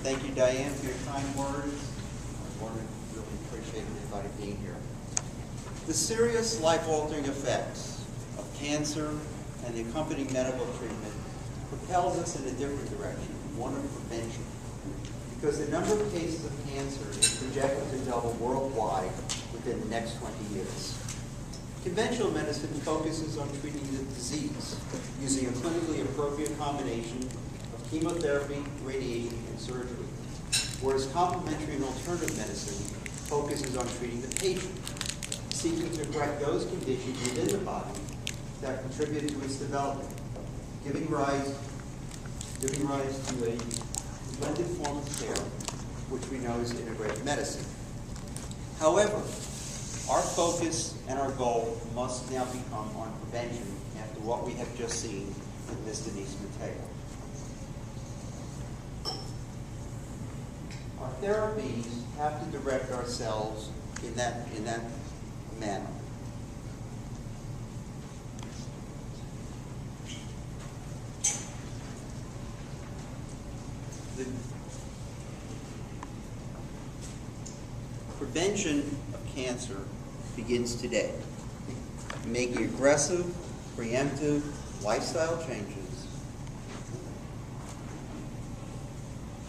Thank you, Diane, for your kind words. I really appreciate everybody being here. The serious life-altering effects of cancer and the accompanying medical treatment propels us in a different direction, one of prevention. Because the number of cases of cancer is projected to double worldwide within the next 20 years. Conventional medicine focuses on treating the disease using a clinically appropriate combination of chemotherapy, radiation, and surgery, whereas complementary and alternative medicine focuses on treating the patient, seeking to correct those conditions within the body that contribute to its development, giving rise to a blended form of care, which we know is integrated medicine. However, our focus and our goal must now become on prevention after what we have just seen with Ms. Denise Mateo. Our therapies have to direct ourselves in that manner. The prevention of cancer begins today, making aggressive, preemptive lifestyle changes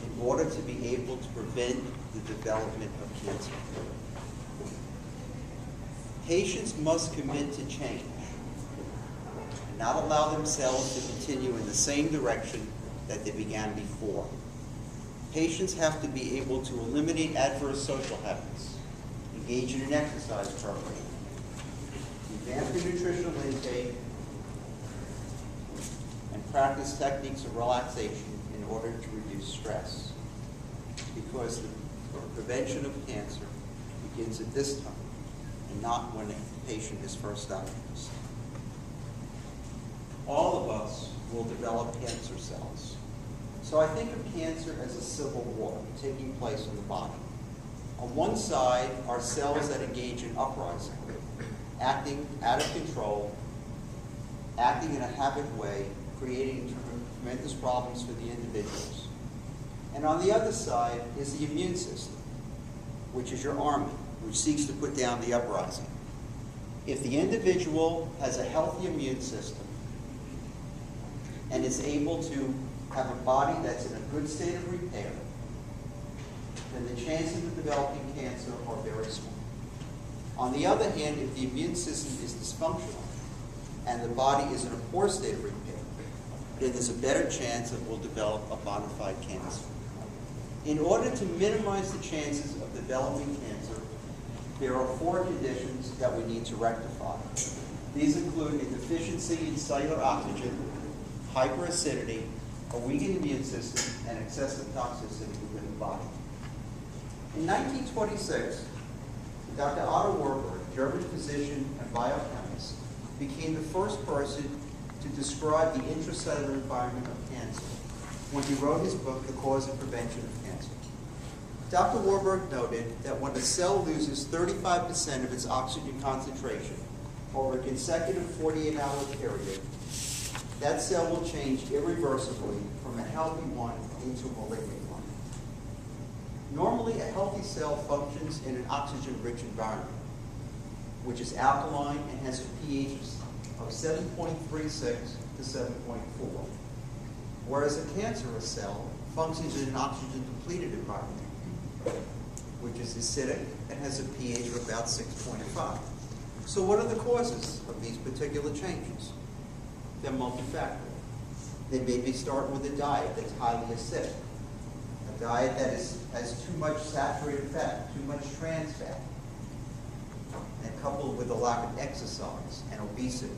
in order to be able to prevent the development of cancer. Patients must commit to change and not allow themselves to continue in the same direction that they began before. Patients have to be able to eliminate adverse social habits, engage in an exercise program, advance their nutritional intake, and practice techniques of relaxation in order to reduce stress. Because the prevention of cancer begins at this time and not when a patient is first diagnosed. All of us will develop cancer cells. So I think of cancer as a civil war taking place in the body. On one side are cells that engage in uprising, acting out of control, acting in a havoc way, creating tremendous problems for the individuals. And on the other side is the immune system, which is your army, which seeks to put down the uprising. If the individual has a healthy immune system and is able to have a body that's in a good state of repair, then the chances of developing cancer are very small. On the other hand, if the immune system is dysfunctional and the body is in a poor state of repair, then there's a better chance that we'll develop a bona fide cancer. In order to minimize the chances of developing cancer, there are 4 conditions that we need to rectify. These include a deficiency in cellular oxygen, hyperacidity, a weakened immune system, and excessive toxicity within the body. In 1926, Dr. Otto Warburg, German physician and biochemist, became the first person to describe the intracellular environment of cancer when he wrote his book, The Cause and Prevention of Cancer. Dr. Warburg noted that when a cell loses 35% of its oxygen concentration over a consecutive 48-hour period, that cell will change irreversibly from a healthy one into a malignant one. Normally, a healthy cell functions in an oxygen-rich environment, which is alkaline and has a pH of 7.36 to 7.4, whereas a cancerous cell functions in an oxygen-depleted environment, which is acidic and has a pH of about 6.5. So what are the causes of these particular changes? They're multifactorial. They maybe start with a diet that's highly acidic, a diet that has too much saturated fat, too much trans fat, and coupled with a lack of exercise and obesity.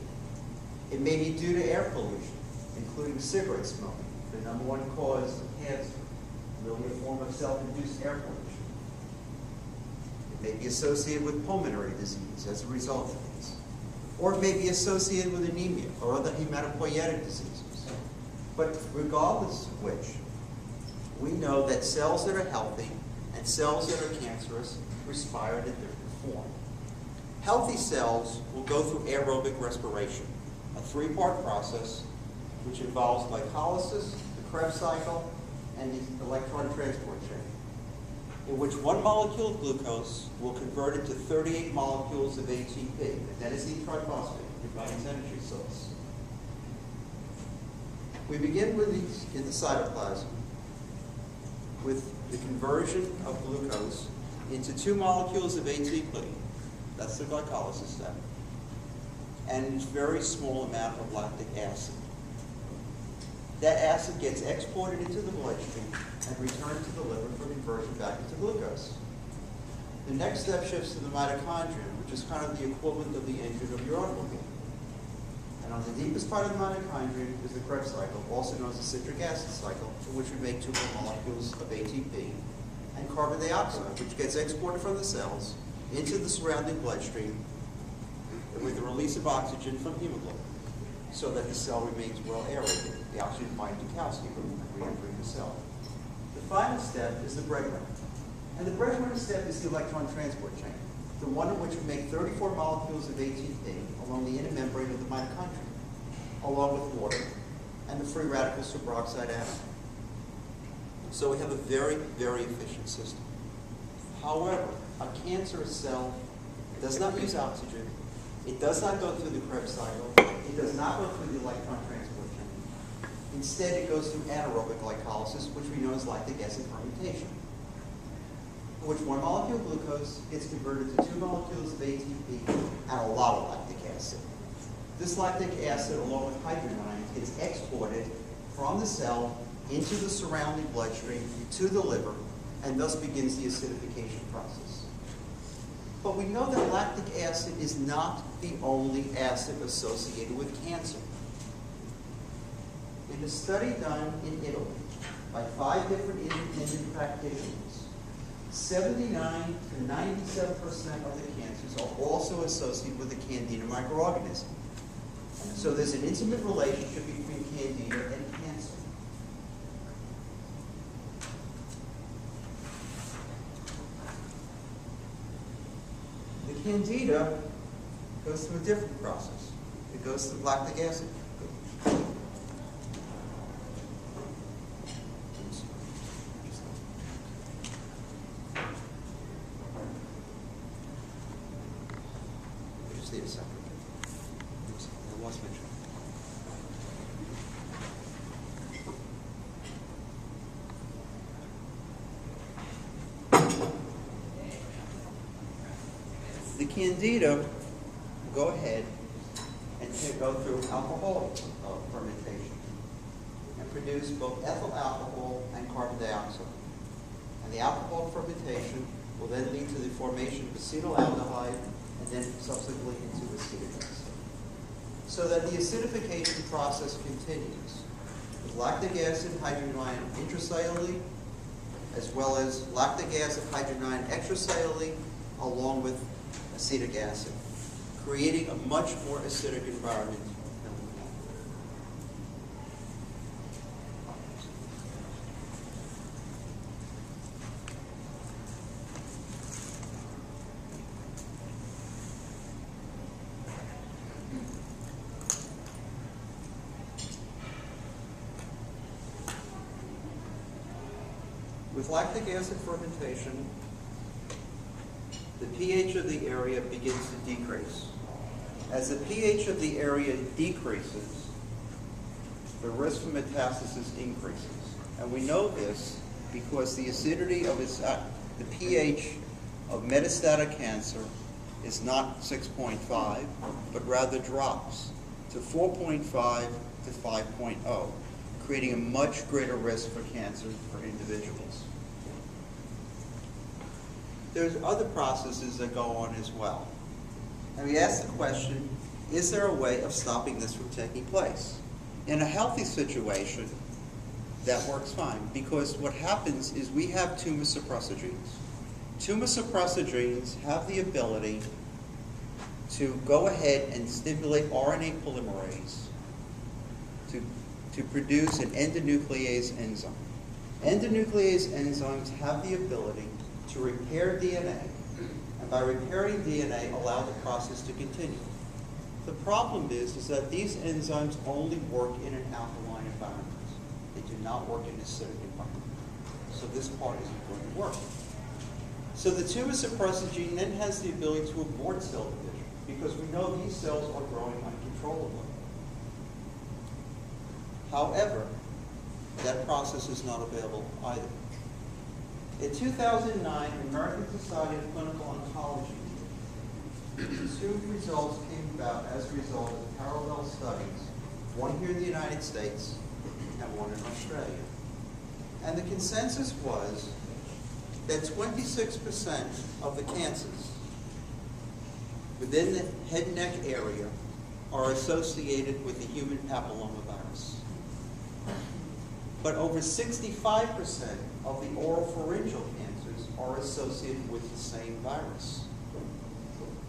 It may be due to air pollution, including cigarette smoking, the #1 cause of cancer, really a form of self-induced air pollution. It may be associated with pulmonary disease as a result of this. Or it may be associated with anemia or other hematopoietic diseases. But regardless of which, we know that cells that are healthy and cells that are cancerous respire in a different form. Healthy cells will go through aerobic respiration, a 3-part process which involves glycolysis, the Krebs cycle, and the electron transport in which 1 molecule of glucose will convert into 38 molecules of ATP, adenosine triphosphate, your body's energy source. We begin with these in the cytoplasm with the conversion of glucose into 2 molecules of ATP. That's the glycolysis step. And a very small amount of lactic acid. That acid gets exported into the bloodstream and returned to the liver for conversion back into glucose. The next step shifts to the mitochondrion, which is kind of the equivalent of the engine of your automobile. And on the deepest part of the mitochondrion is the Krebs cycle, also known as the citric acid cycle, in which we make 2 more molecules of ATP and carbon dioxide, which gets exported from the cells into the surrounding bloodstream with the release of oxygen from hemoglobin, so that the cell remains well aerated. The oxygen binds to calcium and re-entering the cell. The final step is the breadwinner. And the breadwinner step is the electron transport chain, the one in which we make 34 molecules of ATP along the inner membrane of the mitochondria, along with water and the free radical superoxide atom. So we have a very, very efficient system. However, a cancerous cell does not use oxygen. It does not go through the Krebs cycle. It does not go through the electron transport chain. Instead, it goes through anaerobic glycolysis, which we know as lactic acid fermentation, in which 1 molecule of glucose gets converted to 2 molecules of ATP and a lot of lactic acid. This lactic acid, along with hydrogen ions, gets exported from the cell into the surrounding bloodstream to the liver, and thus begins the acidification process. But we know that lactic acid is not the only acid associated with cancer. In a study done in Italy by 5 different independent practitioners, 79 to 97% of the cancers are also associated with the Candida microorganism. So there's an intimate relationship between Candida and cancer. The Candida goes through a different process. It goes through lactic acid. Just need a second. I lost my track. The Candida go ahead and go through alcoholic fermentation and produce both ethyl alcohol and carbon dioxide. And the alcohol fermentation will then lead to the formation of acetaldehyde and then subsequently into acetic acid. So that the acidification process continues with lactic acid, hydrogen ion intracellularly, as well as lactic acid, hydrogen ion extracellularly, along with acetic acid, creating a much more acidic environment than we want. With lactic acid fermentation, the pH of the area begins to decrease. As the pH of the area decreases, the risk for metastasis increases. And we know this because the acidity of the pH of metastatic cancer is not 6.5, but rather drops to 4.5 to 5.0, creating a much greater risk for cancer for individuals. There's other processes that go on as well. And we ask the question, is there a way of stopping this from taking place? In a healthy situation, that works fine, because what happens is we have tumor suppressor genes. Tumor suppressor genes have the ability to go ahead and stimulate RNA polymerase to produce an endonuclease enzyme. Endonuclease enzymes have the ability to repair DNA, and by repairing DNA, allow the process to continue. The problem is that these enzymes only work in an alkaline environment. They do not work in an acidic environment. So this part isn't going to work. So the tumor suppressor gene then has the ability to abort cell division because we know these cells are growing uncontrollably. However, that process is not available either. In 2009, the American Society of Clinical Oncology, two results came about as a result of parallel studies, one here in the United States and one in Australia. And the consensus was that 26% of the cancers within the head and neck area are associated with the human papillomavirus. But over 65% of the oropharyngeal cancers are associated with the same virus.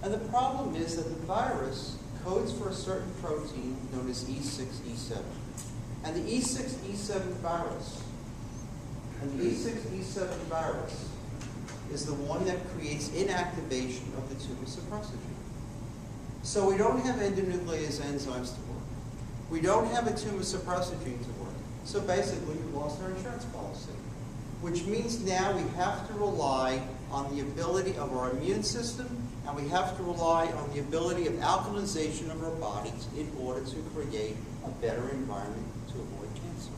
And the problem is that the virus codes for a certain protein known as E6E7. And the E6E7 virus, is the one that creates inactivation of the tumor suppressor gene. So we don't have endonuclease enzymes to work. We don't have a tumor suppressor gene to work. So basically, we lost our insurance policy, which means now we have to rely on the ability of our immune system, and we have to rely on the ability of alkalization of our bodies in order to create a better environment to avoid cancer.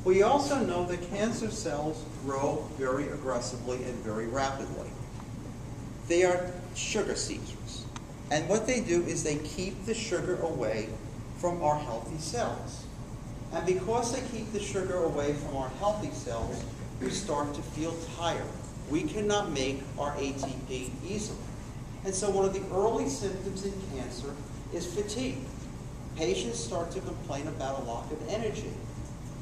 We also know that cancer cells grow very aggressively and very rapidly. They are sugar seizers. And what they do is they keep the sugar away from our healthy cells. And because they keep the sugar away from our healthy cells, we start to feel tired. We cannot make our ATP easily. And so one of the early symptoms in cancer is fatigue. Patients start to complain about a lack of energy.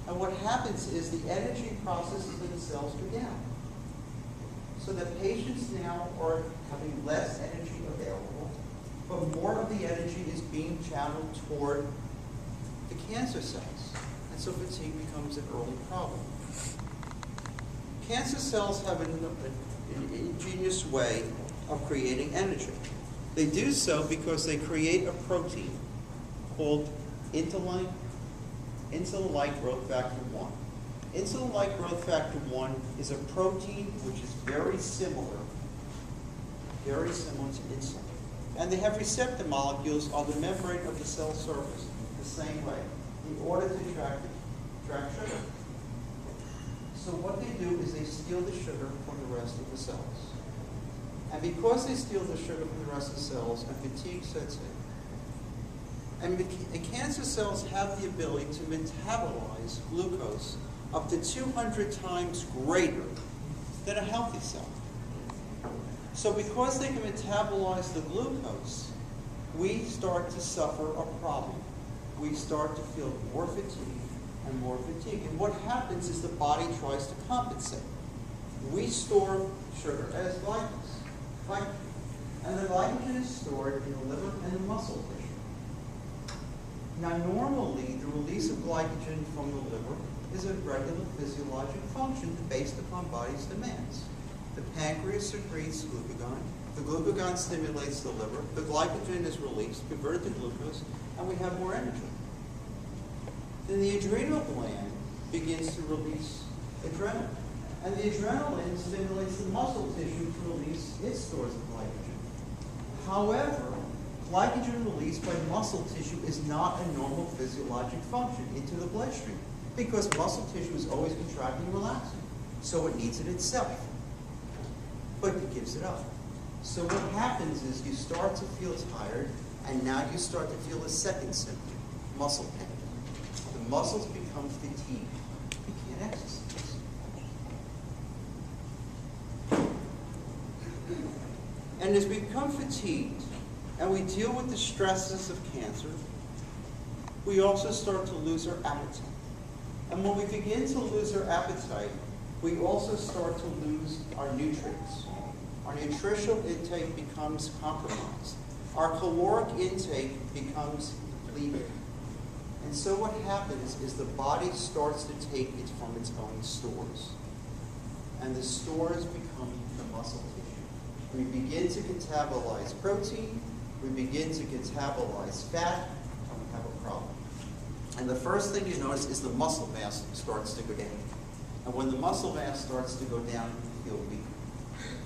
And what happens is the energy processes in the cells go down. So that patients now are having less energy available, but more of the energy is being channeled toward the cancer cells. And so fatigue becomes an early problem. Cancer cells have an ingenious way of creating energy. They do so because they create a protein called insulin-like growth factor 1. Insulin-like growth factor 1 is a protein which is very similar to insulin. And they have receptor molecules on the membrane of the cell surface the same way in order to track sugar. So what they do is they steal the sugar from the rest of the cells. And because they steal the sugar from the rest of the cells, and fatigue sets in, and cancer cells have the ability to metabolize glucose up to 200 times greater than a healthy cell. So because they can metabolize the glucose, we start to suffer a problem. We start to feel more fatigue and more fatigue. And what happens is the body tries to compensate. We store sugar as glycogen. And the glycogen is stored in the liver and the muscle tissue. Now normally, the release of glycogen from the liver is a regular physiologic function based upon body's demands. The pancreas secretes glucagon. The glucagon stimulates the liver. The glycogen is released, converted to glucose, and we have more energy. Then the adrenal gland begins to release adrenaline. And the adrenaline stimulates the muscle tissue to release its stores of glycogen. However, glycogen released by muscle tissue is not a normal physiologic function into the bloodstream because muscle tissue is always contracting and relaxing. So it needs it itself. But it gives it up. So what happens is you start to feel tired, and now you start to feel a second symptom, muscle pain. The muscles become fatigued. You can't exercise. And as we become fatigued, and we deal with the stresses of cancer, we also start to lose our appetite. And when we begin to lose our appetite, we also start to lose our nutrients. Our nutritional intake becomes compromised. Our caloric intake becomes depleted. And so what happens is the body starts to take it from its own stores. And the stores become the muscle tissue. We begin to catabolize protein, we begin to catabolize fat, and we have a problem. And the first thing you notice is the muscle mass starts to go down. And when the muscle mass starts to go down, you feel weak.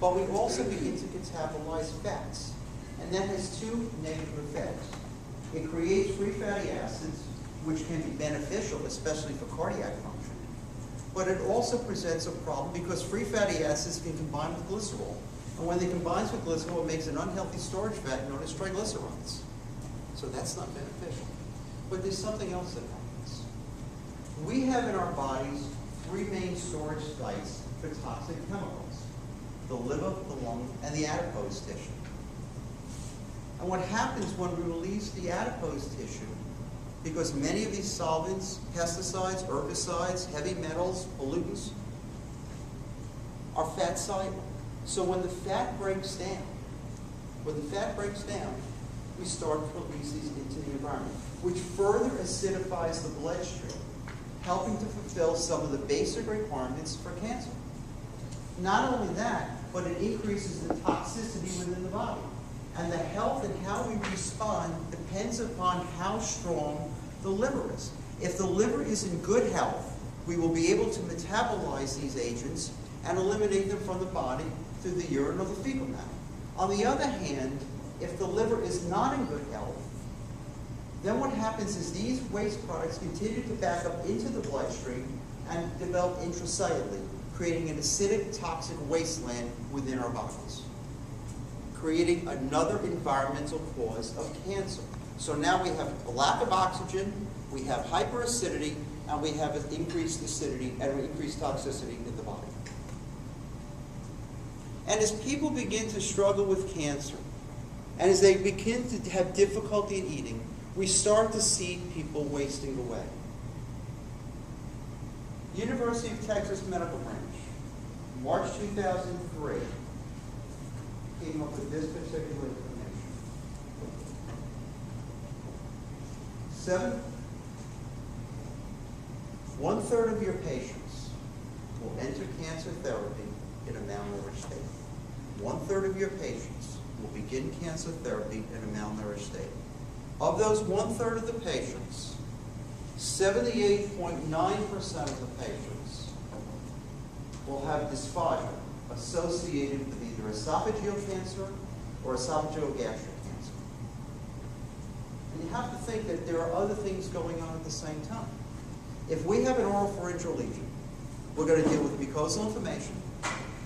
But we also begin to catabolize fats. And that has two negative effects. It creates free fatty acids, which can be beneficial, especially for cardiac function. But it also presents a problem because free fatty acids can combine with glycerol. And when they combine with glycerol, it makes an unhealthy storage fat known as triglycerides. So that's not beneficial. But there's something else that happens. We have in our bodies three main storage sites for toxic chemicals: the liver, the lung, and the adipose tissue. And what happens when we release the adipose tissue, because many of these solvents, pesticides, herbicides, heavy metals, pollutants, are fat soluble. So when the fat breaks down, we start to release these into the environment, which further acidifies the bloodstream, helping to fulfill some of the basic requirements for cancer. Not only that, but it increases the toxicity within the body. And the health and how we respond depends upon how strong the liver is. If the liver is in good health, we will be able to metabolize these agents and eliminate them from the body through the urine or the fecal matter. On the other hand, if the liver is not in good health, then what happens is these waste products continue to back up into the bloodstream and develop intracellularly, creating an acidic, toxic wasteland within our bodies, creating another environmental cause of cancer. So now we have a lack of oxygen, we have hyperacidity, and we have an increased acidity and increased toxicity in the body. And as people begin to struggle with cancer, and as they begin to have difficulty in eating, we start to see people wasting away. University of Texas Medical Branch, March 2003, came up with this particular information. 1/3 of your patients will enter cancer therapy in a malnourished state. 1/3 of your patients will begin cancer therapy in a malnourished state. Of those 1/3 of the patients, 78.9% of the patients will have dysphagia associated with either esophageal cancer or esophageal gastric cancer. And you have to think that there are other things going on at the same time. If we have an oropharyngeal lesion, we're going to deal with mucosal inflammation,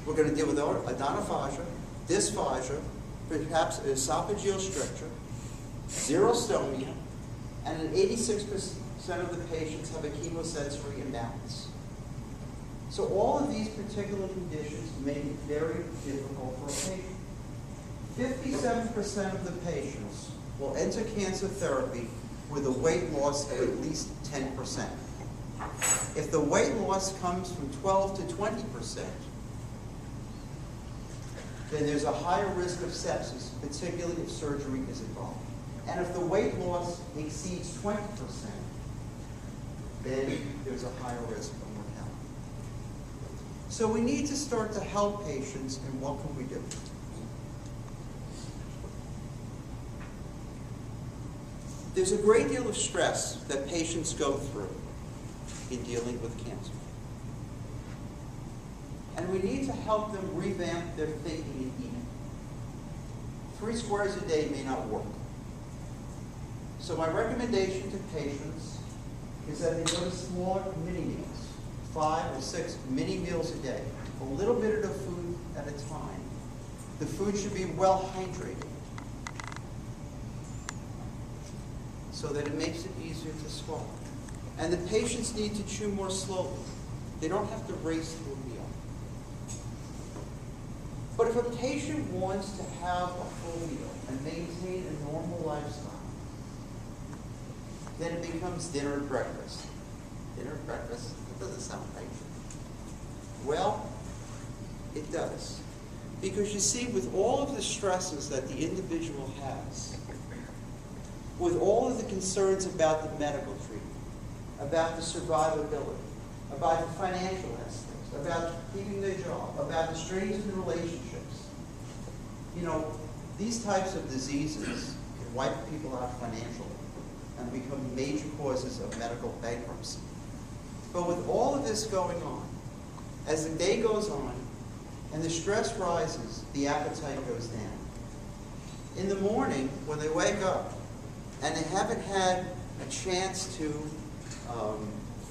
we're going to deal with odonophagia, dysphagia, perhaps esophageal stricture, xerostomia, and in 86% of the patients have a chemosensory imbalance. So all of these particular conditions make it very difficult for a patient. 57% of the patients will enter cancer therapy with a weight loss of at least 10%. If the weight loss comes from 12 to 20%, then there's a higher risk of sepsis, particularly if surgery is involved. And if the weight loss exceeds 20%, then there's a higher risk of mortality. So we need to start to help patients, and what can we do? There's a great deal of stress that patients go through in dealing with cancer. And we need to help them revamp their thinking and eating. 3 squares a day may not work. So my recommendation to patients is that they go to smaller mini meals, 5 or 6 mini meals a day, a little bit of food at a time. The food should be well hydrated so that it makes it easier to swallow. And the patients need to chew more slowly. They don't have to race through a meal. But if a patient wants to have a full meal and maintain a normal lifestyle, then it becomes dinner and breakfast. Dinner and breakfast, that doesn't sound right. Well, it does. Because you see, with all of the stresses that the individual has, with all of the concerns about the medical treatment, about the survivability, about the financial aspects, about keeping their job, about the strains in the relationships, you know, these types of diseases can wipe people out financially and become major causes of medical bankruptcy. But with all of this going on, As the day goes on and the stress rises, the appetite goes down. In the morning, when they wake up and they haven't had a chance to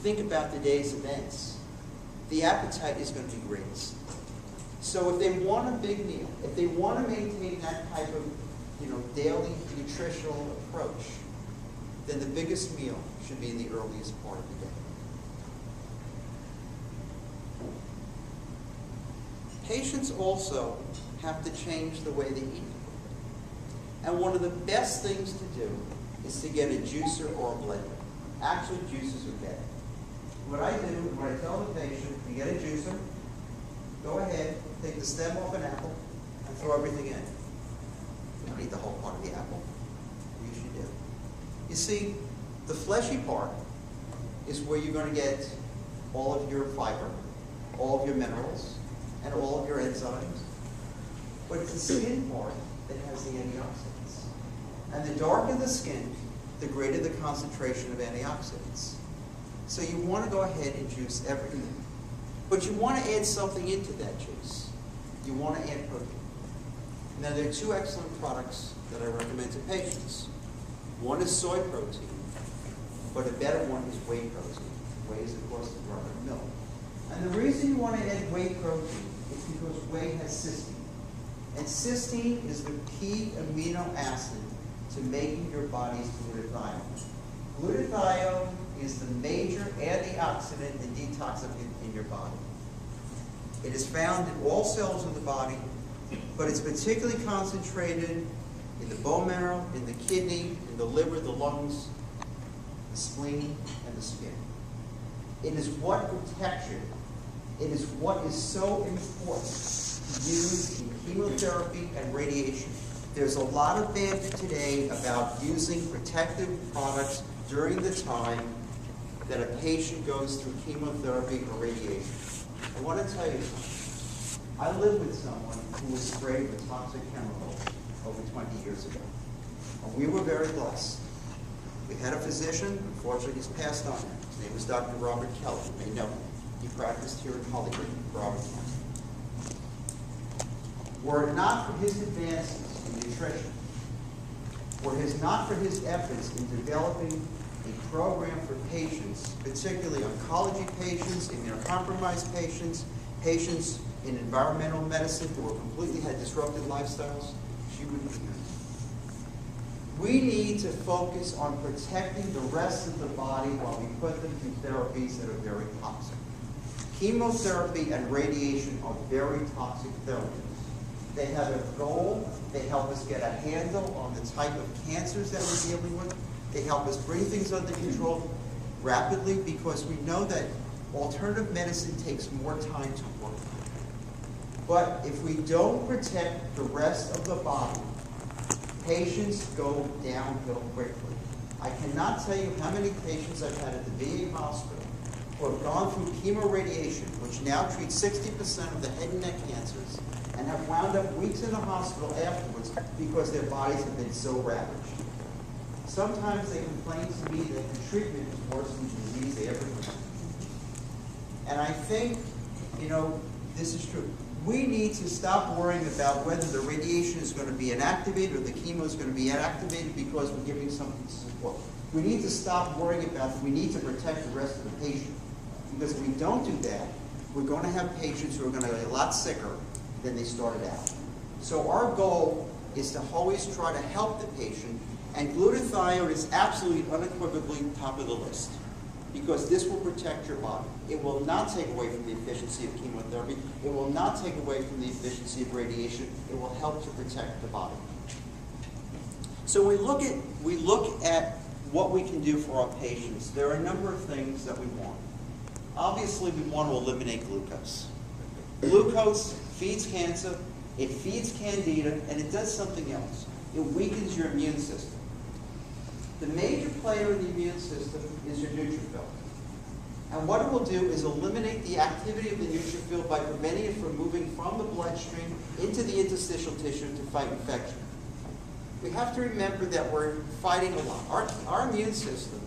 think about the day's events, the appetite is going to be greatest. So if they want a big meal, if they want to maintain that type of daily nutritional approach, then the biggest meal should be in the earliest part of the day. Patients also have to change the way they eat. And one of the best things to do is to get a juicer or a blender. Actually, juicers are better. What I do, when I tell the patient, you get a juicer, go ahead, take the stem off an apple, and throw everything in. You don't eat the whole part of the apple. You usually do. You see, the fleshy part is where you're going to get all of your fiber, all of your minerals, and all of your enzymes. But it's the skin part that has the antioxidants. And the darker the skin, the greater the concentration of antioxidants. So you want to go ahead and juice everything. But you want to add something into that juice. You want to add protein. Now, there are two excellent products that I recommend to patients. One is soy protein, but a better one is whey protein. Whey is, of course, the brother of milk. And the reason you want to add whey protein is because whey has cysteine. And cysteine is the key amino acid to making your body's glutathione. Glutathione is the major antioxidant and detoxifant in your body. It is found in all cells of the body, but it's particularly concentrated in the bone marrow, in the kidney, in the liver, the lungs, the spleen, and the skin. It is what protects you. It is what is so important to use in chemotherapy and radiation. There's a lot of banter today about using protective products during the time that a patient goes through chemotherapy or radiation. I want to tell you something. I lived with someone who was sprayed with toxic chemicals over 20 years ago. And we were very blessed. We had a physician, unfortunately he's passed on now. His name was Dr. Robert Kelly. You may know him. He practiced here in Hollywood, Robert Kelly. Were it not for his advances in nutrition, were it not for his efforts in developing a program for patients, particularly oncology patients, immunocompromised patients, patients in environmental medicine who were completely had disrupted lifestyles, she wouldn't be here. We need to focus on protecting the rest of the body while we put them through therapies that are very toxic. Chemotherapy and radiation are very toxic therapies. They have a goal. They help us get a handle on the type of cancers that we're dealing with. They help us bring things under control rapidly because we know that alternative medicine takes more time to work. But if we don't protect the rest of the body, patients go downhill quickly. I cannot tell you how many patients I've had at the VA hospital who have gone through chemoradiation, which now treats 60% of the head and neck cancers, and have wound up weeks in the hospital afterwards because their bodies have been so ravaged. Sometimes they complain to me that the treatment is worse than the disease they ever had. And I think, this is true. We need to stop worrying about whether the radiation is going to be inactivated or the chemo is going to be inactivated because we're giving something to support. We need to stop worrying about that. We need to protect the rest of the patient. Because if we don't do that, we're going to have patients who are going to get a lot sicker than they started out. So our goal is to always try to help the patient, and glutathione is absolutely unequivocally top of the list because this will protect your body. It will not take away from the efficiency of chemotherapy. It will not take away from the efficiency of radiation. It will help to protect the body. So we look at what we can do for our patients. There are a number of things that we want. Obviously, we want to eliminate glucose. Glucose feeds cancer, it feeds candida, and it does something else. It weakens your immune system. The major player in the immune system is your neutrophil. And what it will do is eliminate the activity of the neutrophil by preventing it from moving from the bloodstream into the interstitial tissue to fight infection. We have to remember that we're fighting a lot. Our immune system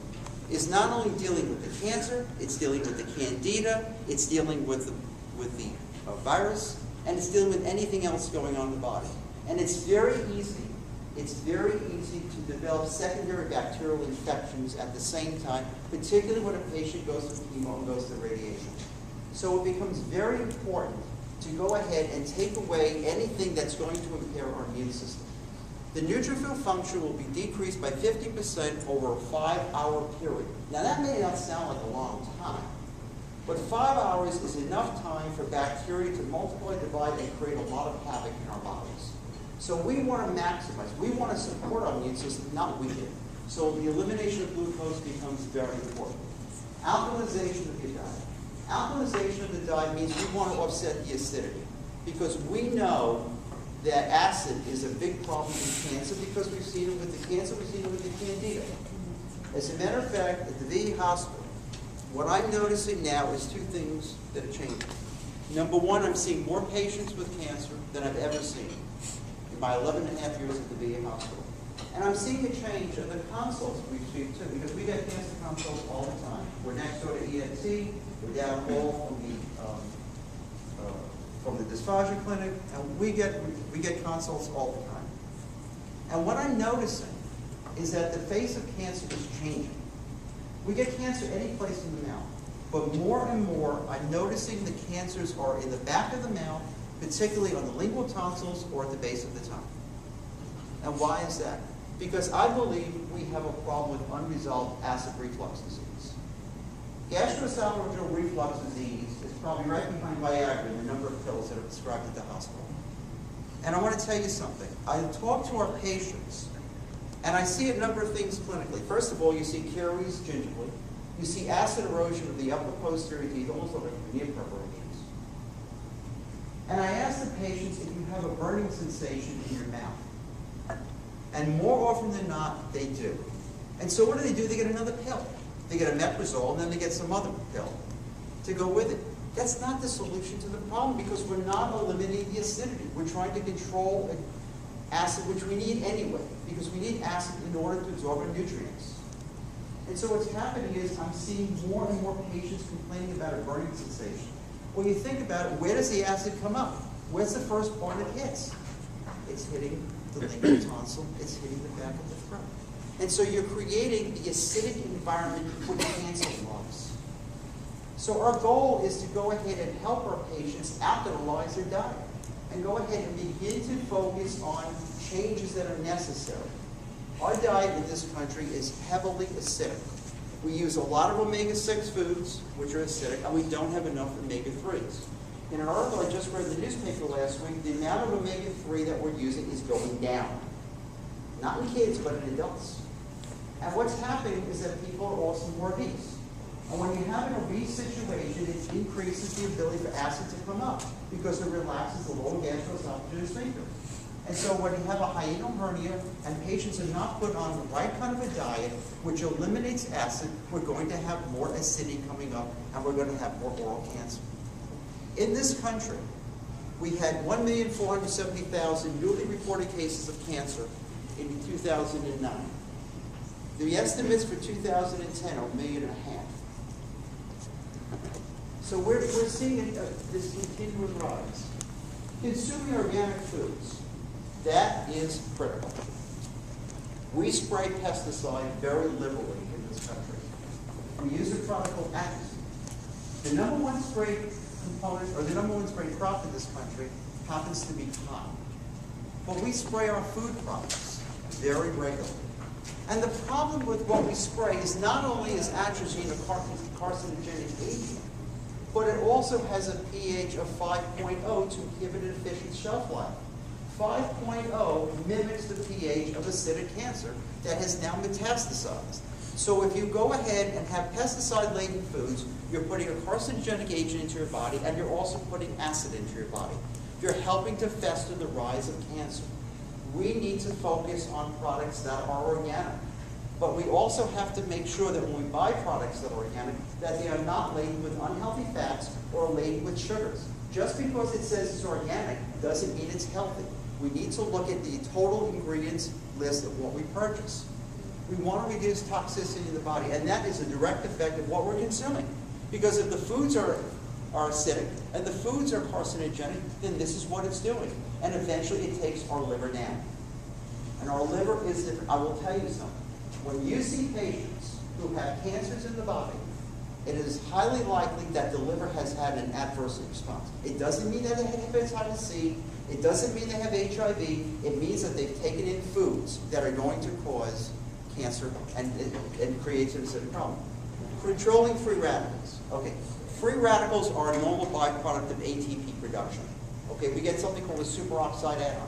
is not only dealing with the cancer, it's dealing with the candida, it's dealing with with the virus, and it's dealing with anything else going on in the body. And it's very easy to develop secondary bacterial infections at the same time, particularly when a patient goes through chemo and goes through radiation. So it becomes very important to go ahead and take away anything that's going to impair our immune system. The neutrophil function will be decreased by 50% over a 5-hour period. Now that may not sound like a long time, but 5 hours is enough time for bacteria to multiply, divide, and create a lot of havoc in our bodies. So we want to maximize, we want to support our immune system, not weaken it. So the elimination of glucose becomes very important. Alkalization of your diet. Alkalization of the diet means we want to offset the acidity, because we know that acid is a big problem in cancer, because we've seen it with the cancer, we've seen it with the candida. As a matter of fact, at the VA hospital, what I'm noticing now is two things that are changing. Number one, I'm seeing more patients with cancer than I've ever seen in my 11 and a half years at the VA hospital. And I'm seeing a change in the consults we treat too, because we get cancer consults all the time. We're next door to ENT, we're down the hall from the dysphagia clinic, and we get consults all the time. And what I'm noticing is that the face of cancer is changing. We get cancer any place in the mouth, but more and more I'm noticing the cancers are in the back of the mouth, particularly on the lingual tonsils or at the base of the tongue. And why is that? Because I believe we have a problem with unresolved acid reflux disease. Gastroesophageal reflux disease is probably right behind Viagra in the number of pills that are prescribed at the hospital. And I want to tell you something. I talk to our patients, and I see a number of things clinically. First of all, you see caries gingerly. You see acid erosion of the upper posterior teeth, almost like veneer preparations. And I ask the patients if you have a burning sensation in your mouth. And more often than not, they do. And so what do? They get another pill. They get a Meprazole, and then they get some other pill to go with it. That's not the solution to the problem, because we're not eliminating the acidity. We're trying to control acid, which we need anyway, because we need acid in order to absorb our nutrients. And so what's happening is I'm seeing more and more patients complaining about a burning sensation. When you think about it, where does the acid come up? Where's the first part it hits? It's hitting the lingual tonsil, it's hitting the back of the throat. And so you're creating the acidic environment for cancer lungs. So our goal is to go ahead and help our patients alkalize their diet and go ahead and begin to focus on changes that are necessary. Our diet in this country is heavily acidic. We use a lot of omega-6 foods, which are acidic, and we don't have enough omega-3s. In an article I just read in the newspaper last week, the amount of omega-3 that we're using is going down. Not in kids, but in adults. And what's happening is that people are also more obese. And when you have an obese situation, it increases the ability for acid to come up, because it relaxes the lower gastroesophageal sphincter. And so when you have a hiatal hernia and patients are not put on the right kind of a diet, which eliminates acid, we're going to have more acidity coming up, and we're going to have more oral cancer. In this country, we had 1,470,000 newly reported cases of cancer in 2009. The estimates for 2010 are 1.5 million. So we're seeing this continuing rise. Consuming organic foods, that is critical. We spray pesticide very liberally in this country. We use a product called atrazine. The number one spray component, or the number one spray crop in this country, happens to be cotton. But we spray our food products very regularly. And the problem with what we spray is not only is atrazine a carcinogenic agent, but it also has a pH of 5.0 to give it an efficient shelf life. 5.0 mimics the pH of acidic cancer that has now metastasized. So if you go ahead and have pesticide-laden foods, you're putting a carcinogenic agent into your body, and you're also putting acid into your body. You're helping to fester the rise of cancer. We need to focus on products that are organic. But we also have to make sure that when we buy products that are organic, that they are not laden with unhealthy fats or laden with sugars. Just because it says it's organic doesn't mean it's healthy. We need to look at the total ingredients list of what we purchase. We want to reduce toxicity in the body, and that is a direct effect of what we're consuming. Because if the foods are are acidic and the foods are carcinogenic, then this is what it's doing. And eventually it takes our liver down. And our liver is different. I will tell you something. When you see patients who have cancers in the body, it is highly likely that the liver has had an adverse response. It doesn't mean that they have hepatitis C. It doesn't mean they have HIV. It means that they've taken in foods that are going to cause cancer and creates an acidic problem. Controlling free radicals. Okay, free radicals are a normal byproduct of ATP production. Okay, we get something called a superoxide anion.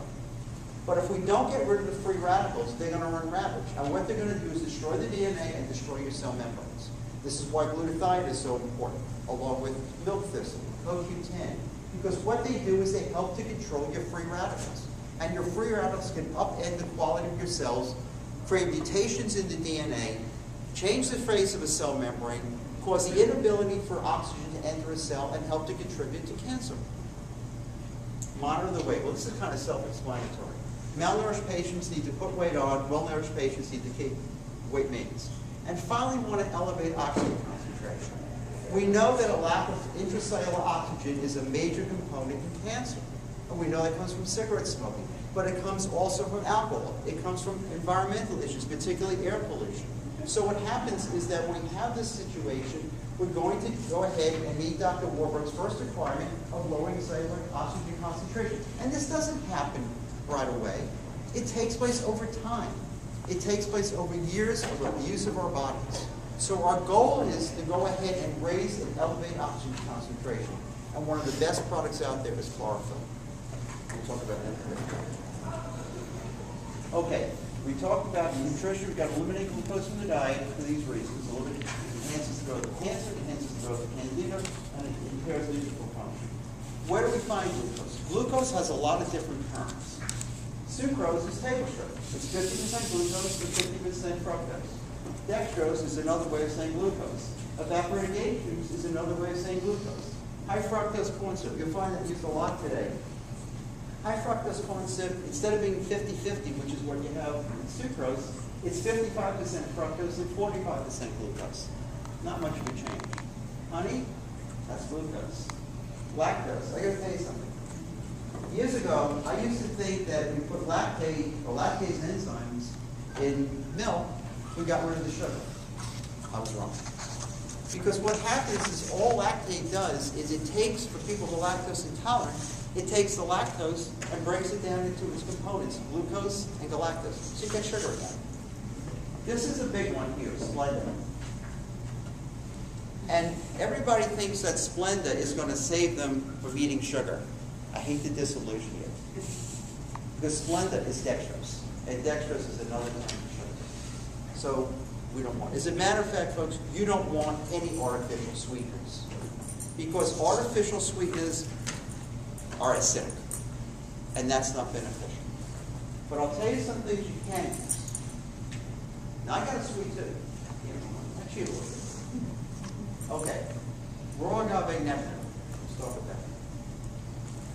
But if we don't get rid of the free radicals, they're going to run ravage. And what they're going to do is destroy the DNA and destroy your cell membranes. This is why glutathione is so important, along with milk thistle, CoQ10. Because what they do is they help to control your free radicals. And your free radicals can upend the quality of your cells, create mutations in the DNA, change the face of a cell membrane, cause the inability for oxygen to enter a cell, and help to contribute to cancer. Monitor the weight. Well, this is kind of self-explanatory. Malnourished patients need to put weight on. Well-nourished patients need to keep weight maintenance. And finally, we want to elevate oxygen concentration. We know that a lack of intracellular oxygen is a major component in cancer. And we know that comes from cigarette smoking. But it comes also from alcohol. It comes from environmental issues, particularly air pollution. So what happens is that when we have this situation, we're going to go ahead and meet Dr. Warburg's first requirement of lowering cellular oxygen concentration. And this doesn't happen right away. It takes place over time. It takes place over years of abuse of our bodies. So our goal is to go ahead and raise and elevate oxygen concentration. And one of the best products out there is chlorophyll. We'll talk about that in a minute. Okay, we talked about nutrition. We've got to eliminate glucose from the diet for these reasons. It enhances the growth of cancer, enhances the growth of candida, and it impairs neutrophil function. Where do we find glucose? Glucose has a lot of different terms. Sucrose is table sugar. It's 50% glucose to 50% fructose. Dextrose is another way of saying glucose. Evaporated cane juice is another way of saying glucose. High fructose corn syrup. You'll find that used a lot today. High fructose corn syrup, instead of being 50-50, which is what you have in sucrose, it's 55% fructose and 45% glucose. Not much of a change. Honey, that's glucose. Lactose, I gotta tell you something. Years ago, I used to think that if we put lactase or lactase enzymes in milk, we got rid of the sugar. I was wrong. Because what happens is all lactate does is it takes, for people who are lactose intolerant, it takes the lactose and breaks it down into its components, glucose and galactose. So you get sugar again. This is a big one here, Splenda. And everybody thinks that Splenda is going to save them from eating sugar. I hate to disillusion you. Because Splenda is dextrose. And dextrose is another kind of sugar. So we don't want. As a matter of fact, folks, you don't want any artificial sweeteners. Because artificial sweeteners are acidic. And that's not beneficial. But I'll tell you some things you can use. Now I got a sweet tooth. I chew a little bit. Okay. Raw agave nectar. Let's talk about that.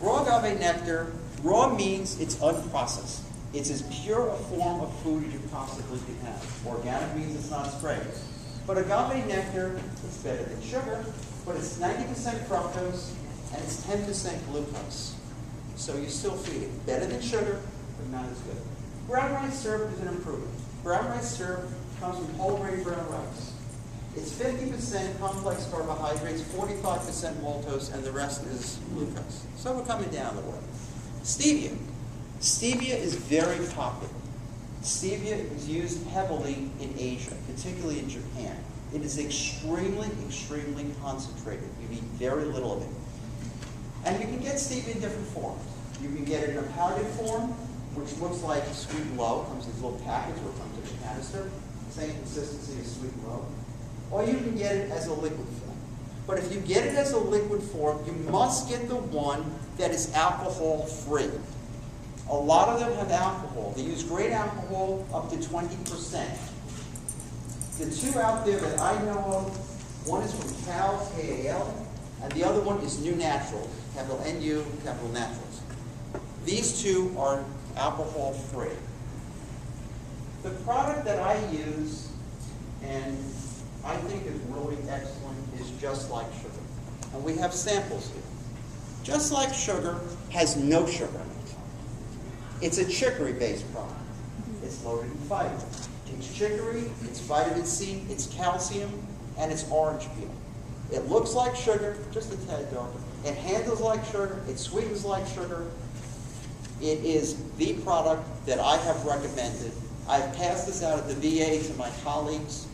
Raw agave nectar, raw means it's unprocessed. It's as pure a form of food as you possibly can have. Organic means it's not sprayed. But agave nectar is better than sugar, but it's 90% fructose and it's 10% glucose. So you still feed it. Better than sugar, but not as good. Brown rice syrup is an improvement. Brown rice syrup comes from whole grain brown rice. It's 50% complex carbohydrates, 45% maltose, and the rest is glucose. So we're coming down the way. Stevia. Stevia is very popular. Stevia is used heavily in Asia, particularly in Japan. It is extremely, extremely concentrated. You need very little of it. And you can get stevia in different forms. You can get it in a powdered form, which looks like Sweet and Low. It comes in these little packets or it comes in a canister. Same consistency as Sweet and Low. Or you can get it as a liquid form. But if you get it as a liquid form, you must get the one that is alcohol-free. A lot of them have alcohol. They use great alcohol up to 20%. The two out there that I know of, one is from Cal, K-A-L, and the other one is New Natural, capital N-U, capital Naturals. These two are alcohol-free. The product that I use, and I think is really excellent, is Just Like Sugar. And we have samples here. Just like sugar has no sugar in it. It's a chicory-based product. It's loaded in fiber. It's chicory, it's vitamin C, it's calcium, and it's orange peel. It looks like sugar, just a tad darker. It handles like sugar, it sweetens like sugar. It is the product that I have recommended. I've passed this out at the VA to my colleagues,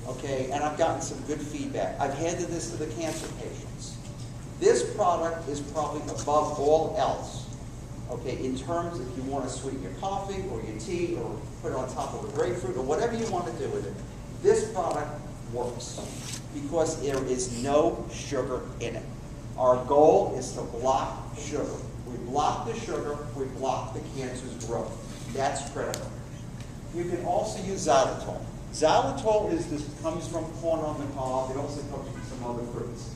okay, and I've gotten some good feedback. I've handed this to the cancer patients. This product is probably above all else, okay, in terms if you want to sweeten your coffee or your tea or put it on top of a grapefruit or whatever you want to do with it. This product works because there is no sugar in it. Our goal is to block sugar. We block the sugar, we block the cancer's growth. That's critical. You can also use xylitol. Xylitol comes from corn on the cob. It also comes from some other fruits.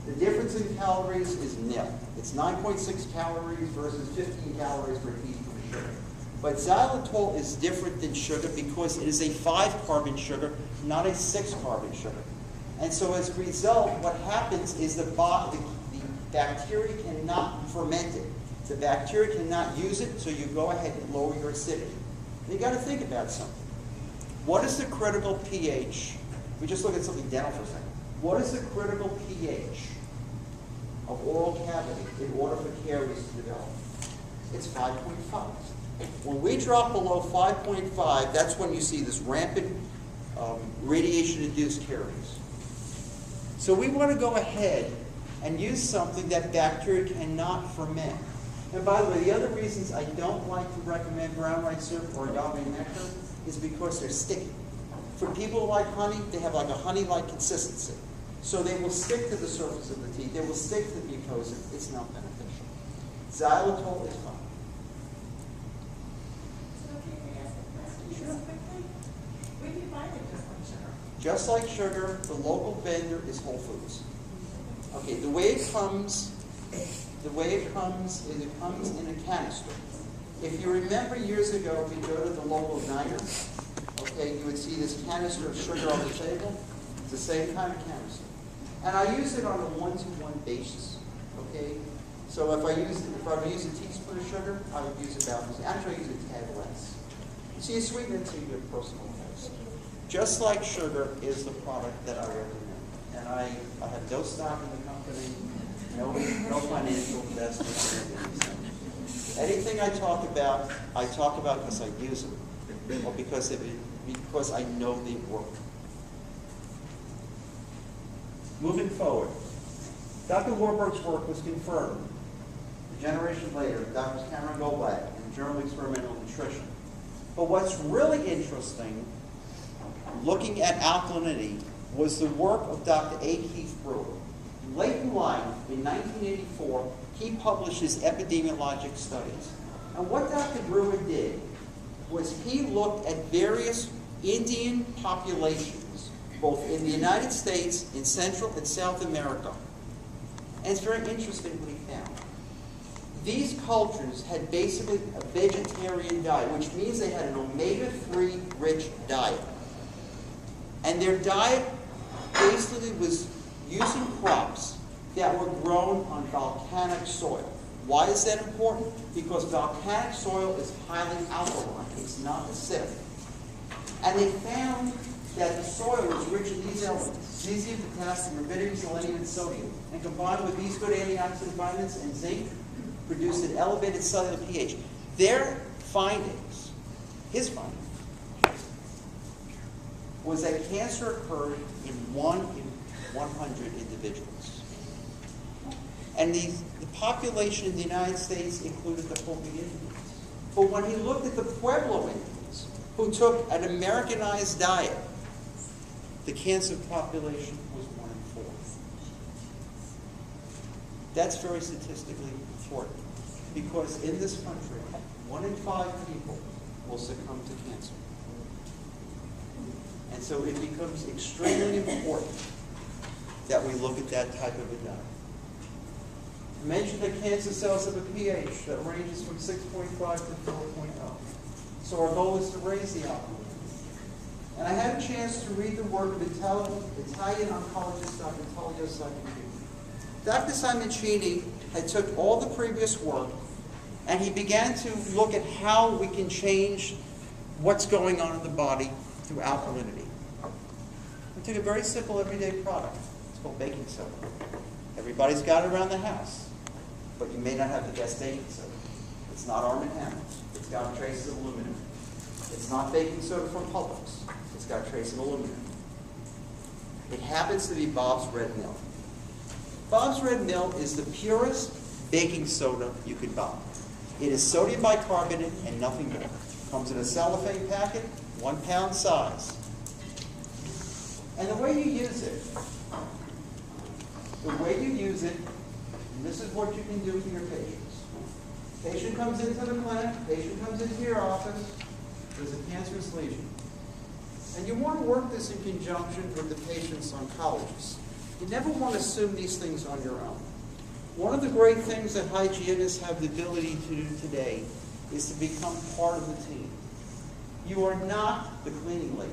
The difference in calories is nil. It's 9.6 calories versus 15 calories per teaspoon of sugar. But xylitol is different than sugar because it is a 5-carbon sugar, not a 6-carbon sugar. And so as a result, what happens is the bacteria cannot ferment it. The bacteria cannot use it, so you go ahead and lower your acidity. You got to think about something. What is the critical pH? We just look at something dental for a second. What is the critical pH of oral cavity in order for caries to develop? It's 5.5. When we drop below 5.5, that's when you see this rampant radiation-induced caries. So we want to go ahead and use something that bacteria cannot ferment. And by the way, the other reasons I don't like to recommend brown rice syrup or agave nectar is because they're sticky. For people who like honey, they have like a honey-like consistency. So they will stick to the surface of the teeth. They will stick to the mucosa. It's not beneficial. Xylitol is fine. So can I ask a question just quickly? Where do you find it just like sugar? Just like sugar, the local vendor is Whole Foods. Okay, the way it comes is it comes in a canister. If you remember years ago, if you go to the local diner, okay, you would see this canister of sugar on the table. It's the same kind of canister. And I use it on a one-to-one basis, okay? So if I use a teaspoon of sugar, I would use about this. Actually, I use a tad less. So you sweeten it to your personal taste. Just like sugar is the product that I recommend. And I have no stock in the company, no financial investment. Anything I talk about because I use it, or because I know they work. Moving forward, Dr. Warburg's work was confirmed a generation later, Dr. Cameron Goldblatt in the Journal of Experimental Nutrition. But what's really interesting, looking at alkalinity, was the work of Dr. A. Keith Brewer. Late in life, in 1984, he published his epidemiologic studies. And what Dr. Brewer did was he looked at various Indian populations, both in the United States, in Central and South America. And it's very interesting what he found. These cultures had basically a vegetarian diet, which means they had an omega-3 rich diet. And their diet basically was using crops that were grown on volcanic soil. Why is that important? Because volcanic soil is highly alkaline. It's not acidic. And they found that the soil was rich in these elements: cesium, potassium, rubidium, selenium, and sodium. And combined with these good antioxidant vitamins and zinc, produced an elevated cellular pH. Their findings, his findings, was that cancer occurred in 1 in 100 individuals. And the population in the United States included the Hopi Indians. But when he looked at the Pueblo Indians, who took an Americanized diet, the cancer population was 1 in 4. That's very statistically important, because in this country, 1 in 5 people will succumb to cancer. And so it becomes extremely important that we look at that type of a diet. I mentioned that cancer cells have a pH that ranges from 6.5 to 4.0. So our goal is to raise the alkalinity. And I had a chance to read the work of Italian oncologist Dr. Tullio Sacchetti. Dr. Simoncini had took all the previous work and he began to look at how we can change what's going on in the body through alkalinity. We took a very simple everyday product. It's called baking soda. Everybody's got it around the house, but you may not have the best baking soda. It's not Arm & Hammer. It's got traces of aluminum. It's not baking soda from Publix. It's got traces of aluminum. It happens to be Bob's Red Mill. Bob's Red Mill is the purest baking soda you could buy. It is sodium bicarbonate and nothing more. Comes in a cellophane packet, 1 pound size. And the way you use it, and this is what you can do for your patients. Patient comes into the clinic, patient comes into your office, there's a cancerous lesion. And you want to work this in conjunction with the patient's oncologist. You never want to assume these things on your own. One of the great things that hygienists have the ability to do today is to become part of the team. You are not the cleaning lady.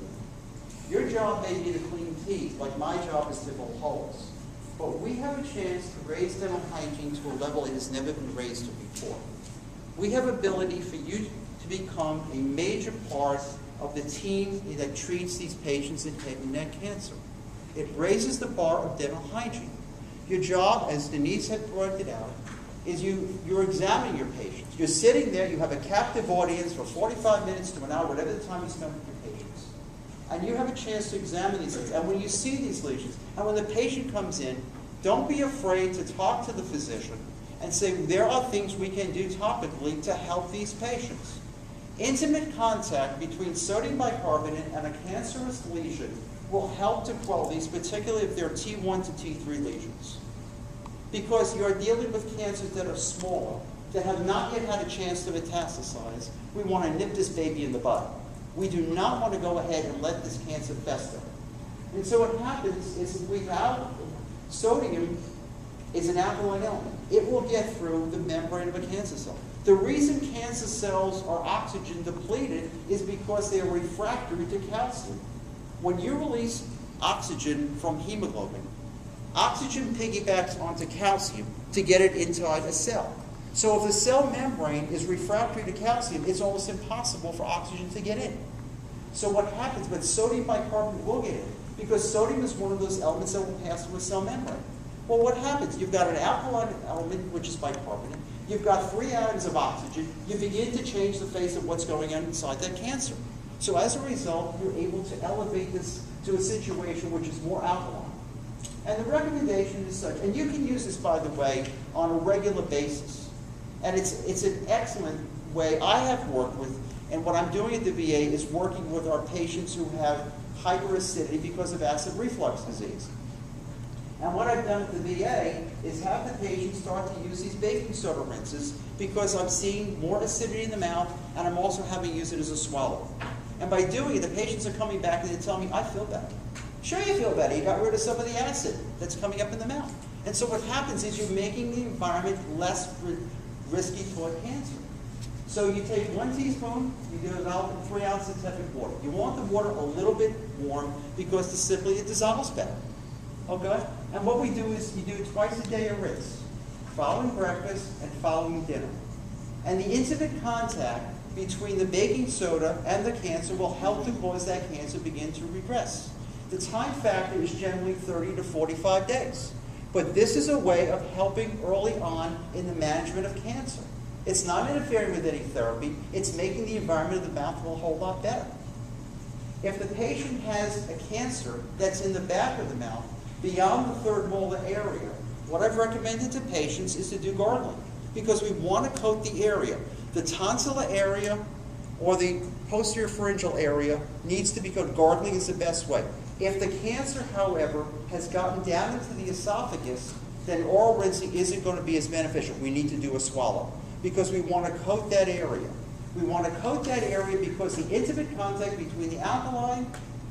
Your job may be to clean teeth, like my job is to fill holes. But we have a chance to raise dental hygiene to a level it has never been raised to before. We have ability for you to become a major part of the team that treats these patients in head and neck cancer. It raises the bar of dental hygiene. Your job, as Denise had pointed out, is you're examining your patients. You're sitting there, you have a captive audience for 45 minutes to an hour, whatever the time you spend with your patients. And you have a chance to examine these things. And when you see these lesions, and when the patient comes in, don't be afraid to talk to the physician and say, there are things we can do topically to help these patients. Intimate contact between sodium bicarbonate and a cancerous lesion will help to quell these, particularly if they're T1 to T3 lesions. Because you're dealing with cancers that are smaller, that have not yet had a chance to metastasize. We want to nip this baby in the bud. We do not want to go ahead and let this cancer fester. And so what happens is without sodium is an alkaline element. It will get through the membrane of a cancer cell. The reason cancer cells are oxygen depleted is because they are refractory to calcium. When you release oxygen from hemoglobin, oxygen piggybacks onto calcium to get it inside a cell. So if the cell membrane is refractory to calcium, it's almost impossible for oxygen to get in. So what happens, but sodium bicarbonate will get in, because sodium is one of those elements that will pass through a cell membrane. Well, what happens? You've got an alkaline element, which is bicarbonate. You've got 3 atoms of oxygen. You begin to change the face of what's going on inside that cancer. So as a result, you're able to elevate this to a situation which is more alkaline. And the recommendation is such, and you can use this, by the way, on a regular basis. And it's an excellent way I have worked with, and what I'm doing at the VA is working with our patients who have hyperacidity because of acid reflux disease. And what I've done at the VA is have the patients start to use these baking soda rinses because I'm seeing more acidity in the mouth, and I'm also having to use it as a swallow. And by doing it, the patients are coming back and they tell me, I feel better. Sure you feel better. You got rid of some of the acid that's coming up in the mouth. And so what happens is you're making the environment less risky toward cancer. So you take 1 teaspoon, you dissolve it in 3 ounces of tepid water. You want the water a little bit warm because simply it dissolves better. Okay? And what we do is you do twice a day a rinse, following breakfast and following dinner. And the intimate contact between the baking soda and the cancer will help to cause that cancer begin to regress. The time factor is generally 30 to 45 days. But this is a way of helping early on in the management of cancer. It's not interfering with any therapy. It's making the environment of the mouth a whole lot better. If the patient has a cancer that's in the back of the mouth, beyond the 3rd molar area, what I've recommended to patients is to do gargling, because we want to coat the area. The tonsillar area or the posterior pharyngeal area needs to be coated. Gargling is the best way. If the cancer, however, has gotten down into the esophagus, then oral rinsing isn't going to be as beneficial. We need to do a swallow, because we want to coat that area. We want to coat that area because the intimate contact between the alkaline,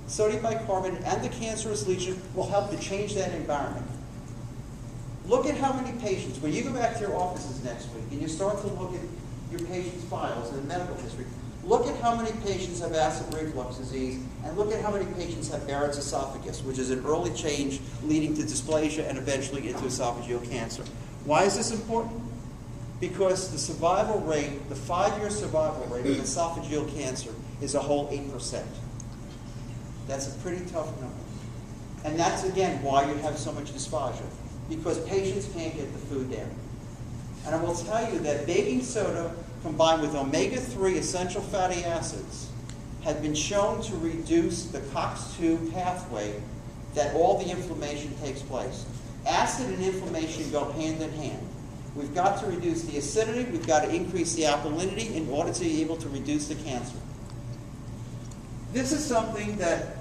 sodium bicarbonate, and the cancerous lesion will help to change that environment. Look at how many patients, when you go back to your offices next week and you start to look at your patient's files and medical history, Look at how many patients have acid reflux disease, and look at how many patients have Barrett's esophagus, which is an early change leading to dysplasia and eventually into esophageal cancer. Why is this important? Because the survival rate, the 5-year survival rate of esophageal cancer is a whole 8%. That's a pretty tough number. And that's, again, why you have so much dysphagia, because patients can't get the food down. And I will tell you that baking soda combined with omega-3 essential fatty acids have been shown to reduce the COX-2 pathway that all the inflammation takes place. Acid and inflammation go hand in hand. We've got to reduce the acidity, we've got to increase the alkalinity in order to be able to reduce the cancer. This is something that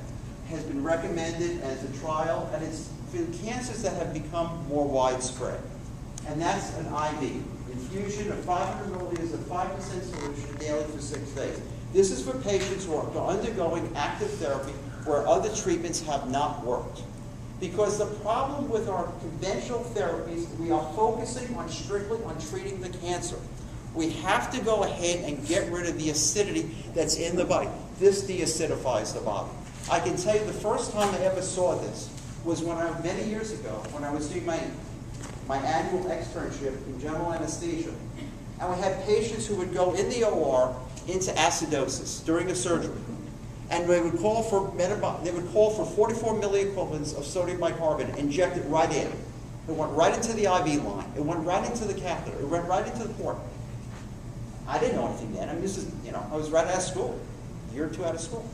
has been recommended as a trial, and it's for cancers that have become more widespread. And that's an IV, infusion of 500 milliliters of 5% solution daily for 6 days. This is for patients who are undergoing active therapy where other treatments have not worked. Because the problem with our conventional therapies, we are focusing on strictly on treating the cancer. We have to go ahead and get rid of the acidity that's in the body. This deacidifies the body. I can tell you the first time I ever saw this was many years ago, when I was doing my annual externship in general anesthesia. And we had patients who would go in the OR into acidosis during a surgery. And they would call for 44 milliequivalents of sodium bicarbonate, inject it right in. It went right into the IV line. It went right into the catheter. It went right into the port. I didn't know anything then. I mean, this is, I was right out of school, a year or two out of school.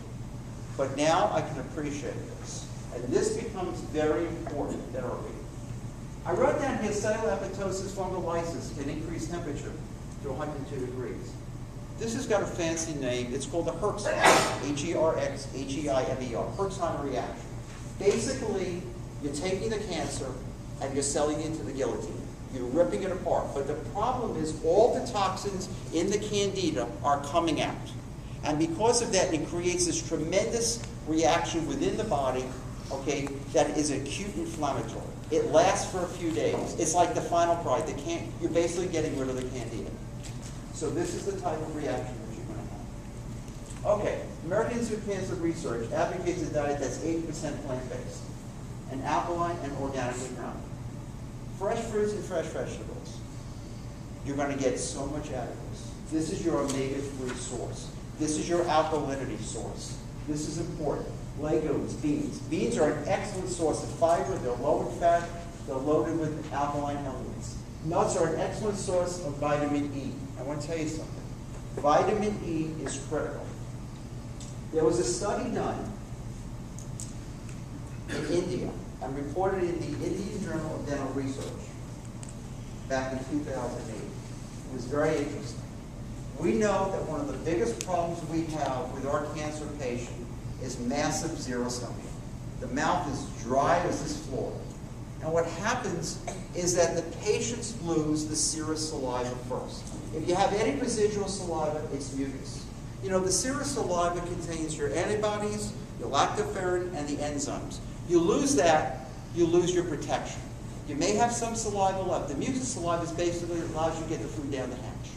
But now I can appreciate this. And this becomes very important therapy. I wrote down here cellular apoptosis fungal lysis can increase temperature to 102 degrees. This has got a fancy name. It's called the Herxheimer, H-E-R-X-H-E-I-M-E-R, Herxheimer reaction. Basically, you're taking the cancer and you're selling it into the guillotine. You're ripping it apart. But the problem is all the toxins in the candida are coming out. And because of that, it creates this tremendous reaction within the body, okay, that is acute inflammatory. It lasts for a few days. It's like the final product. You're basically getting rid of the candida. So this is the type of reaction that you're going to have. Okay, American Institute of Cancer Research advocates a diet that's 80% plant-based and alkaline and organically grounded. Fresh fruits and fresh vegetables. You're going to get so much out of this. This is your omega-3 source. This is your alkalinity source. This is important. Legumes, beans. Beans are an excellent source of fiber. They're low in fat. They're loaded with alkaline elements. Nuts are an excellent source of vitamin E. I want to tell you something. Vitamin E is critical. There was a study done in India and reported in the Indian Journal of Dental Research back in 2008. It was very interesting. We know that one of the biggest problems we have with our cancer patient is massive xerostomia. The mouth is dry as this floor. And what happens is that the patients lose the serous saliva first. If you have any residual saliva, it's mucus. The serous saliva contains your antibodies, your lactoferrin, and the enzymes. You lose that, you lose your protection. You may have some saliva left. The mucus saliva is basically allows you to get the food down the hatch.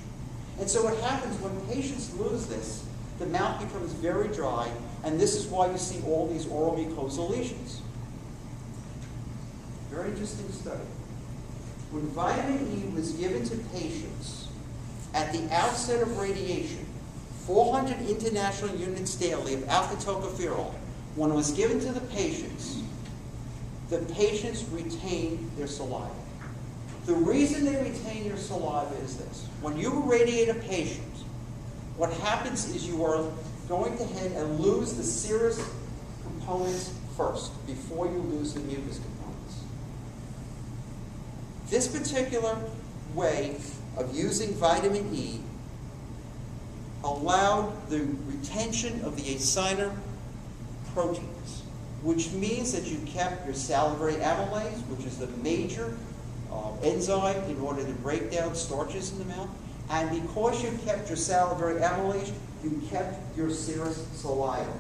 And so what happens when patients lose this, the mouth becomes very dry, and this is why you see all these oral mucosal lesions. Very interesting study. When vitamin E was given to patients at the outset of radiation, 400 international units daily of alpha-tocopherol, when it was given to the patients retained their saliva. The reason they retain their saliva is this. When you irradiate a patient, what happens is you are going to ahead and lose the serous components first before you lose the mucus components. This particular way of using vitamin E allowed the retention of the acinar proteins, which means that you kept your salivary amylase, which is the major enzyme in order to break down starches in the mouth. And because you kept your salivary amylase, you kept your serous saliva.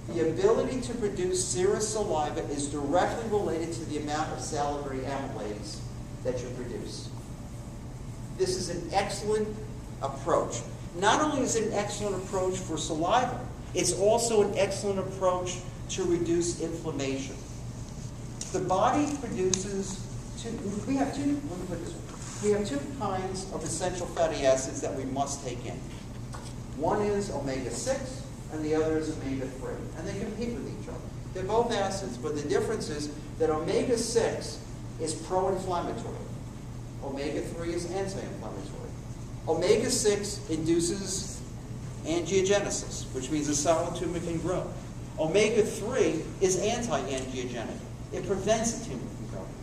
The ability to produce serous saliva is directly related to the amount of salivary amylase that you produce. This is an excellent approach. Not only is it an excellent approach for saliva, it's also an excellent approach to reduce inflammation. The body produces we have two kinds of essential fatty acids that we must take in. One is omega-6 and the other is omega-3, and they compete with each other. They're both acids, but the difference is that omega-6 is pro-inflammatory. Omega-3 is anti-inflammatory. Omega-6 induces angiogenesis, which means the solid tumor can grow. Omega-3 is anti-angiogenic. It prevents the tumor from growing.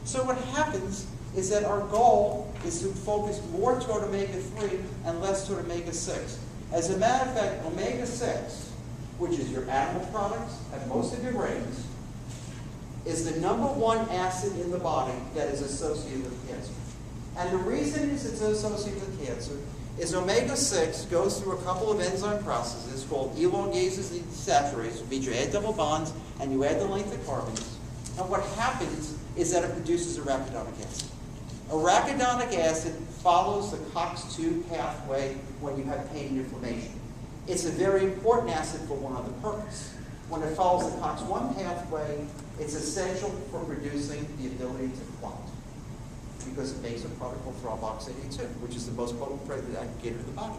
So what happens is that our goal is to focus more toward omega-3 and less toward omega-6. As a matter of fact, omega-6, which is your animal products and most of your grains, is the #1 acid in the body that is associated with cancer. And the reason it's associated with cancer is omega-6 goes through a couple of enzyme processes called elongases and desaturases, which means you add double bonds and you add the length of carbons. And what happens is that it produces arachidonic acid. Arachidonic acid follows the COX-2 pathway when you have pain and inflammation. It's a very important acid for one other purpose. When it follows the COX-1 pathway, it's essential for producing the ability to clot, because it makes a product called thromboxane-A2, which is the most potent protein aggregator in the body.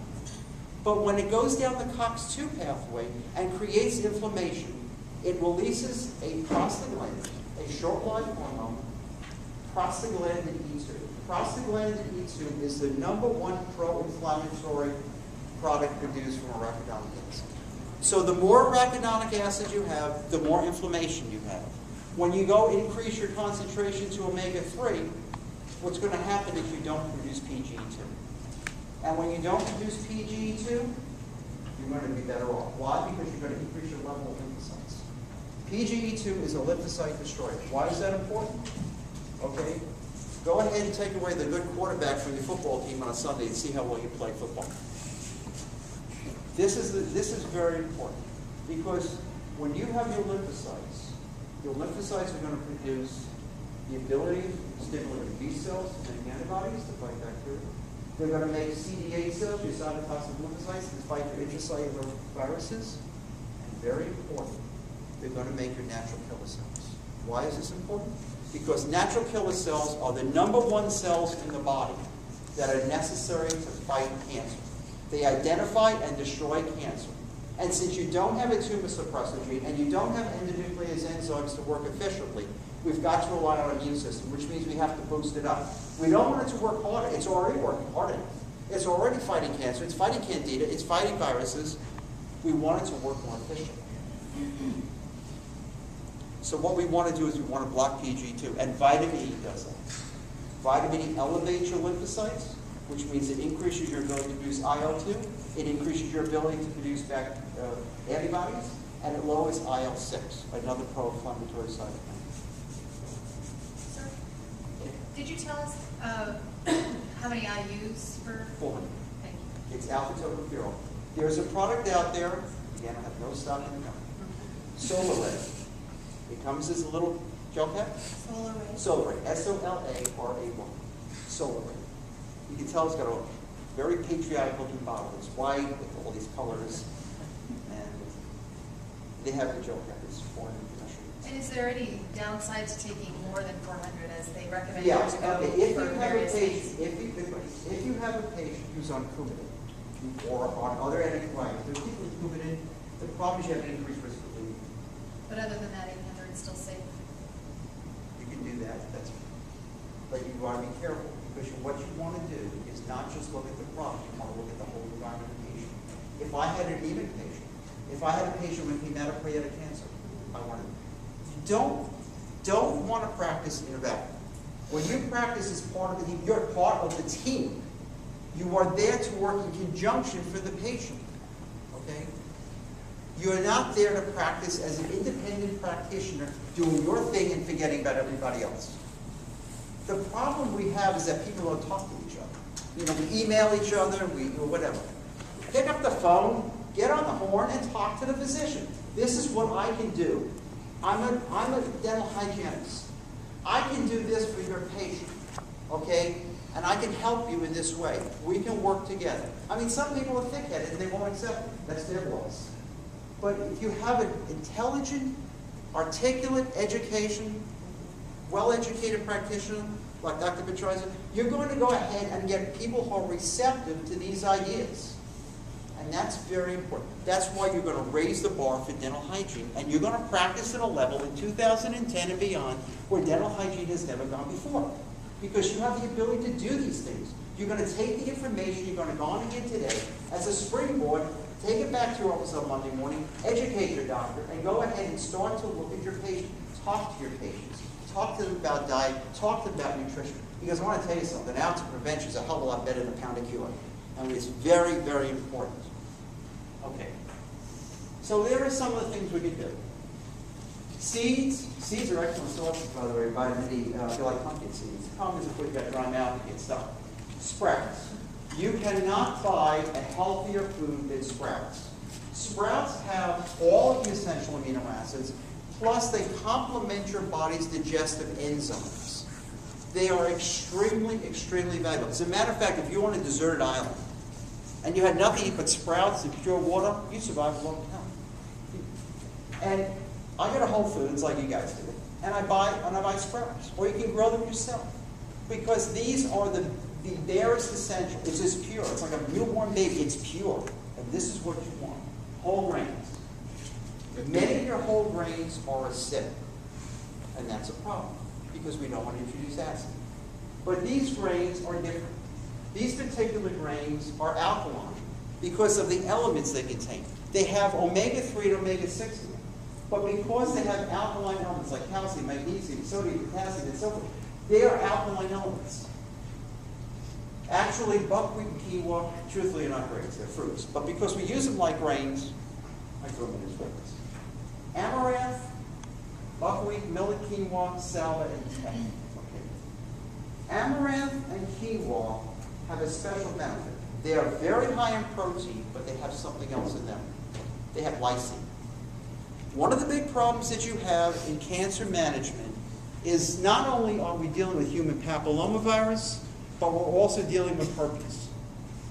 But when it goes down the COX-2 pathway and creates inflammation, it releases a prostaglandin, a short-lived hormone, prostaglandin E2. Prostaglandin E2 is the #1 pro-inflammatory product produced from arachidonic acid. So the more arachidonic acid you have, the more inflammation you have. When you go increase your concentration to omega-3, what's going to happen is you don't produce PGE2. And when you don't produce PGE2, you're going to be better off. Why? Because you're going to increase your level of lymphocytes. PGE2 is a lymphocyte destroyer. Why is that important? Okay, go ahead and take away the good quarterback from your football team on a Sunday and see how well you play football. This is very important, because when you have your lymphocytes are going to produce the ability to stimulate B cells to make antibodies to fight bacteria. They're going to make CD8 cells, your cytotoxic lymphocytes, to fight your intracellular viruses. And very important, they're going to make your natural killer cells. Why is this important? Because natural killer cells are the #1 cells in the body that are necessary to fight cancer. They identify and destroy cancer. And since you don't have a tumor suppressor gene and you don't have endonuclease enzymes to work efficiently, we've got to rely on our immune system, which means we have to boost it up. We don't want it to work harder. It's already working hard enough. It's already fighting cancer. It's fighting candida. It's fighting viruses. We want it to work more efficiently. So what we want to do is we want to block PGE2, and vitamin E does that. Vitamin E elevates your lymphocytes, which means it increases your ability to produce IL-2, it increases your ability to produce antibodies, and it lowers IL-6, another pro-inflammatory cytokine. Sir, did you tell us how many IUs for? 400. Thank you. It's alpha-tocopherol. There's a product out there, again, I have no stock in the company, Solarate. It comes as a little gel cap. Solarate, S-O-L-A-R-A-Y. Solarate. You can tell it's got a very patriotic looking bottle. It's white with all these colors, and they have the gel cap. It's 400 measures. And is there any downside to taking more than 400 as they recommend Yeah, you to go okay. If for you have a various patient, things? if you have a patient who's on Coumadin or on other anticoagulants, there's people with Coumadin, the problem is you have an increased risk of bleeding. But other than that, 800 is still safe. You can do that, but you want to be careful, because what you want to do is not just look at the product, you want to look at the whole environment of the patient. If I had an anemic patient, if I had a patient with hematopoietic cancer, I want to, you don't want to practice in a vacuum. When you practice as part of the team, you're part of the team. You are there to work in conjunction for the patient, okay? You're not there to practice as an independent practitioner doing your thing and forgetting about everybody else. The problem we have is that people don't talk to each other. You know, we email each other, or whatever. Pick up the phone, get on the horn, and talk to the physician. This is what I can do. I'm a dental hygienist. I can do this for your patient, okay? and I can help you in this way. We can work together. I mean, some people are thick-headed and they won't accept it. That's their loss. But if you have an intelligent, articulate education, well-educated practitioner, like Dr. Petrosian, you're going to go ahead and get people who are receptive to these ideas. And that's very important. That's why you're going to raise the bar for dental hygiene. And you're going to practice at a level in 2010 and beyond where dental hygiene has never gone before. Because you have the ability to do these things. You're going to take the information you're going to go on again today as a springboard, take it back to your office on Monday morning, educate your doctor, and go ahead and start to look at your patient. Talk to your patients. Talk to them about diet. Talk to them about nutrition. Because I want to tell you something. An ounce of prevention is a hell of a lot better than a pound of cure. And it's very, very important. Okay. So there are some of the things we can do. Seeds. Seeds are excellent sources, by the way, vitamin E. If you like pumpkin seeds. The problem is if we've got dry mouth, you get stuck. Sprouts. You cannot buy a healthier food than sprouts. Sprouts have all of the essential amino acids, plus they complement your body's digestive enzymes. They are extremely, extremely valuable. As a matter of fact, if you're on a deserted island, and you had nothing but sprouts and pure water, you survive a long time. And I go to Whole Foods like you guys do, and I buy sprouts, or you can grow them yourself, because these are the barest essential. It's just pure. It's like a newborn baby. It's pure, and this is what you want. Whole grains. Many of your whole grains are acidic, and that's a problem because we don't want to introduce acid. But these grains are different. These particular grains are alkaline because of the elements they contain. They have omega-3 and omega-6 in them. But because they have alkaline elements like calcium, magnesium, sodium, potassium, and so forth, they are alkaline elements. Actually, buckwheat and quinoa, truthfully, are not grains. They're fruits. But because we use them like grains, I throw them in as fruits. Amaranth, buckwheat, millet, quinoa, salva, and tea. Okay. Amaranth and quinoa have a special benefit. They are very high in protein, but they have something else in them. They have lysine. One of the big problems that you have in cancer management is not only are we dealing with human papillomavirus, but we're also dealing with herpes.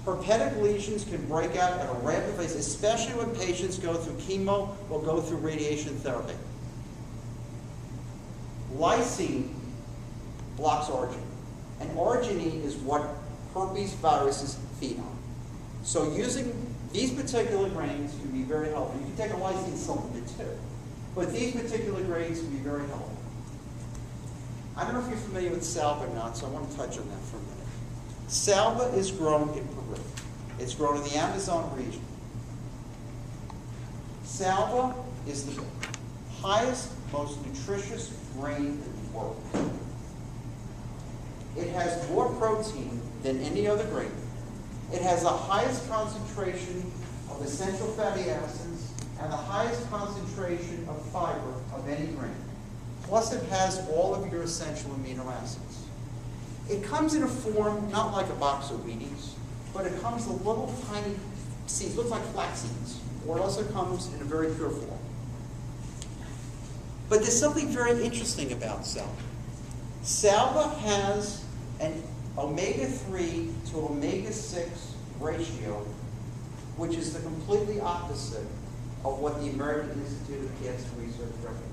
Herpetic lesions can break out at a rapid pace, especially when patients go through chemo or go through radiation therapy. Lysine blocks arginine, and arginine is what herpes viruses feed on. So using these particular grains can be very helpful. You can take a lysine supplement too, but these particular grains can be very helpful. I don't know if you're familiar with salva or not, so I want to touch on that for a minute. Salva is grown in Peru. It's grown in the Amazon region. Salva is the highest, most nutritious grain in the world. It has more protein than any other grain. It has the highest concentration of essential fatty acids and the highest concentration of fiber of any grain. Plus it has all of your essential amino acids. It comes in a form not like a box of Wheaties, but it comes in little tiny seeds, looks like flax seeds, or it also comes in a very pure form. But there's something very interesting about salva. Salva has an omega-3 to omega-6 ratio, which is the completely opposite of what the American Institute of Cancer Research recommends.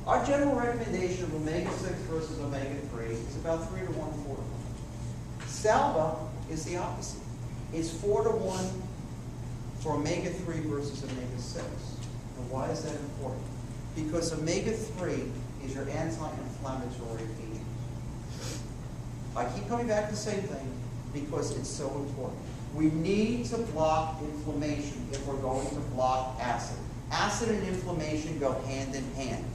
Our general recommendation of omega-6 versus omega-3 is about 3 to 1, 4 to 1. Salva is the opposite. It's 4 to 1 for omega-3 versus omega-6. And why is that important? Because omega-3 is your anti-inflammatory agent. I keep coming back to the same thing because it's so important. We need to block inflammation if we're going to block acid. Acid and inflammation go hand in hand.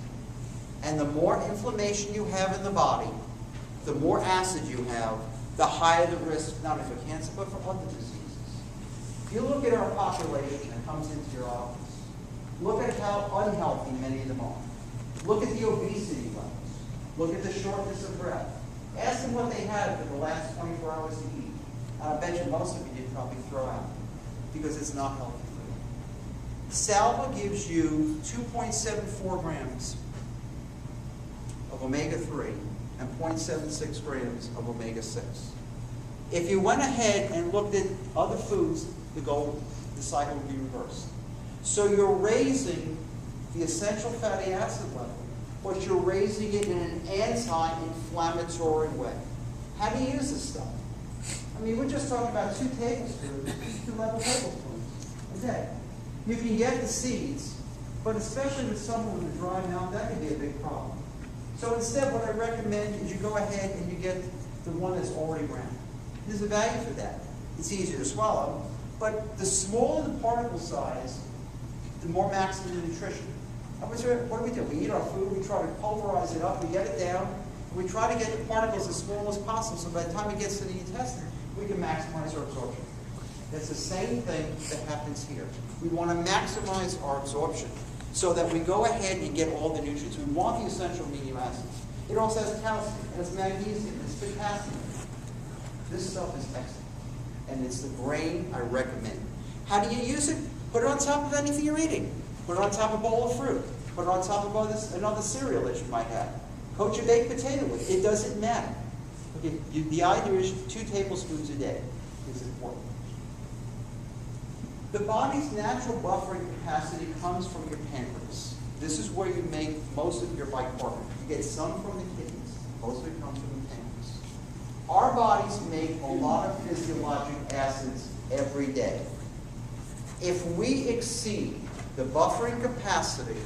And the more inflammation you have in the body, the more acid you have, the higher the risk, not only for cancer, but for other diseases. If you look at our population that comes into your office, look at how unhealthy many of them are. Look at the obesity levels. Look at the shortness of breath. Ask them what they had for the last 24 hours to eat. And I bet you most of you did probably throw out because it's not healthy food. Salva gives you 2.74 grams of omega-3 and 0.76 grams of omega-6. If you went ahead and looked at other foods, the cycle would be reversed. So you're raising the essential fatty acid level, but you're raising it in an anti-inflammatory way. How do you use this stuff? I mean, we're just talking about 2 tablespoons, 2 level tablespoons a day. You can get the seeds, but especially with someone with a dry mouth, that could be a big problem. So instead, what I recommend is you go ahead and you get the one that's already ground. There's a value for that. It's easier to swallow, but the smaller the particle size, the more maximum nutrition. And what do? We eat our food, we try to pulverize it up, we get it down, and we try to get the particles as small as possible so by the time it gets to the intestine, we can maximize our absorption. That's the same thing that happens here. We want to maximize our absorption so that we go ahead and get all the nutrients. We want the essential amino acids. It also has calcium, it has magnesium, it's potassium. This stuff is excellent. And it's the grain I recommend. How do you use it? Put it on top of anything you're eating. Put it on top of a bowl of fruit. Put it on top of another cereal that you might have. Coat your baked potato with it. It doesn't matter. Okay, the idea is 2 tablespoons a day is important. The body's natural buffering capacity comes from your pancreas. This is where you make most of your bicarbonate. You get some from the kidneys. Most of it comes from the pancreas. Our bodies make a lot of physiologic acids every day. If we exceed the buffering capacity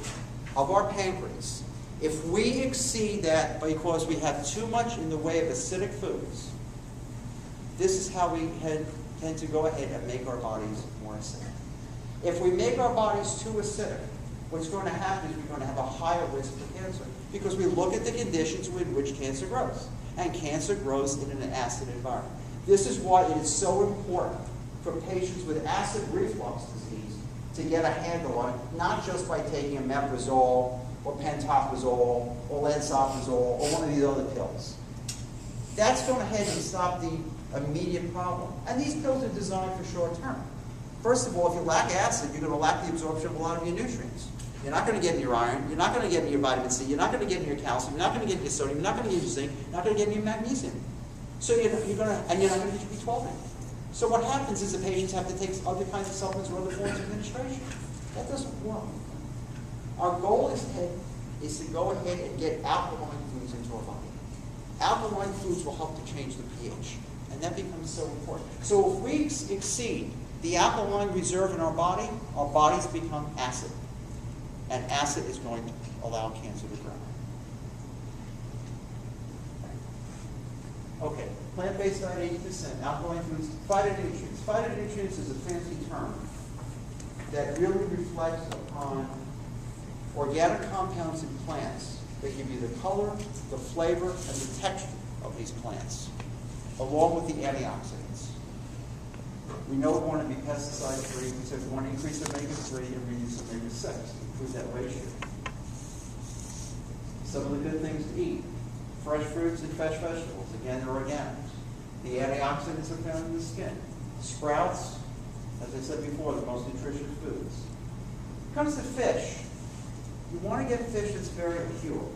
of our pancreas, if we exceed that because we have too much in the way of acidic foods, this is how we tend to go ahead and make our bodies more acidic. If we make our bodies too acidic, what's going to happen is we're going to have a higher risk for cancer because we look at the conditions in which cancer grows. And cancer grows in an acid environment. This is why it is so important for patients with acid reflux disease to get a handle on it, not just by taking omeprazole or pantoprazole or lansoprazole or one of these other pills. That's going ahead and stop the immediate problem. And these pills are designed for short term. First of all, if you lack acid, you're going to lack the absorption of a lot of your nutrients. You're not going to get in your iron, you're not going to get in your vitamin C, you're not going to get in your calcium, you're not going to get in your sodium, you're not going to get in your zinc, you're not going to get in your magnesium. So you're not going to get your B12 in. So what happens is the patients have to take other kinds of supplements or other forms of administration. That doesn't work. Our goal is to go ahead and get alkaline foods into our body. Alkaline foods will help to change the pH, and that becomes so important. So if we exceed the alkaline reserve in our bodies become acid. And acid is going to allow cancer to grow. Okay, plant-based diet 80%, alkaline foods, phytonutrients. Phytonutrients is a fancy term that really reflects upon organic compounds in plants that give you the color, the flavor, and the texture of these plants, along with the antioxidants. We know we want to be pesticide-free, so we want to increase omega-3 and reduce omega-6. Improve that ratio. Some of the good things to eat. Fresh fruits and fresh vegetables. Again, they're organics. The antioxidants are found in the skin. Sprouts, as I said before, the most nutritious foods. When it comes to fish, you want to get fish that's very pure.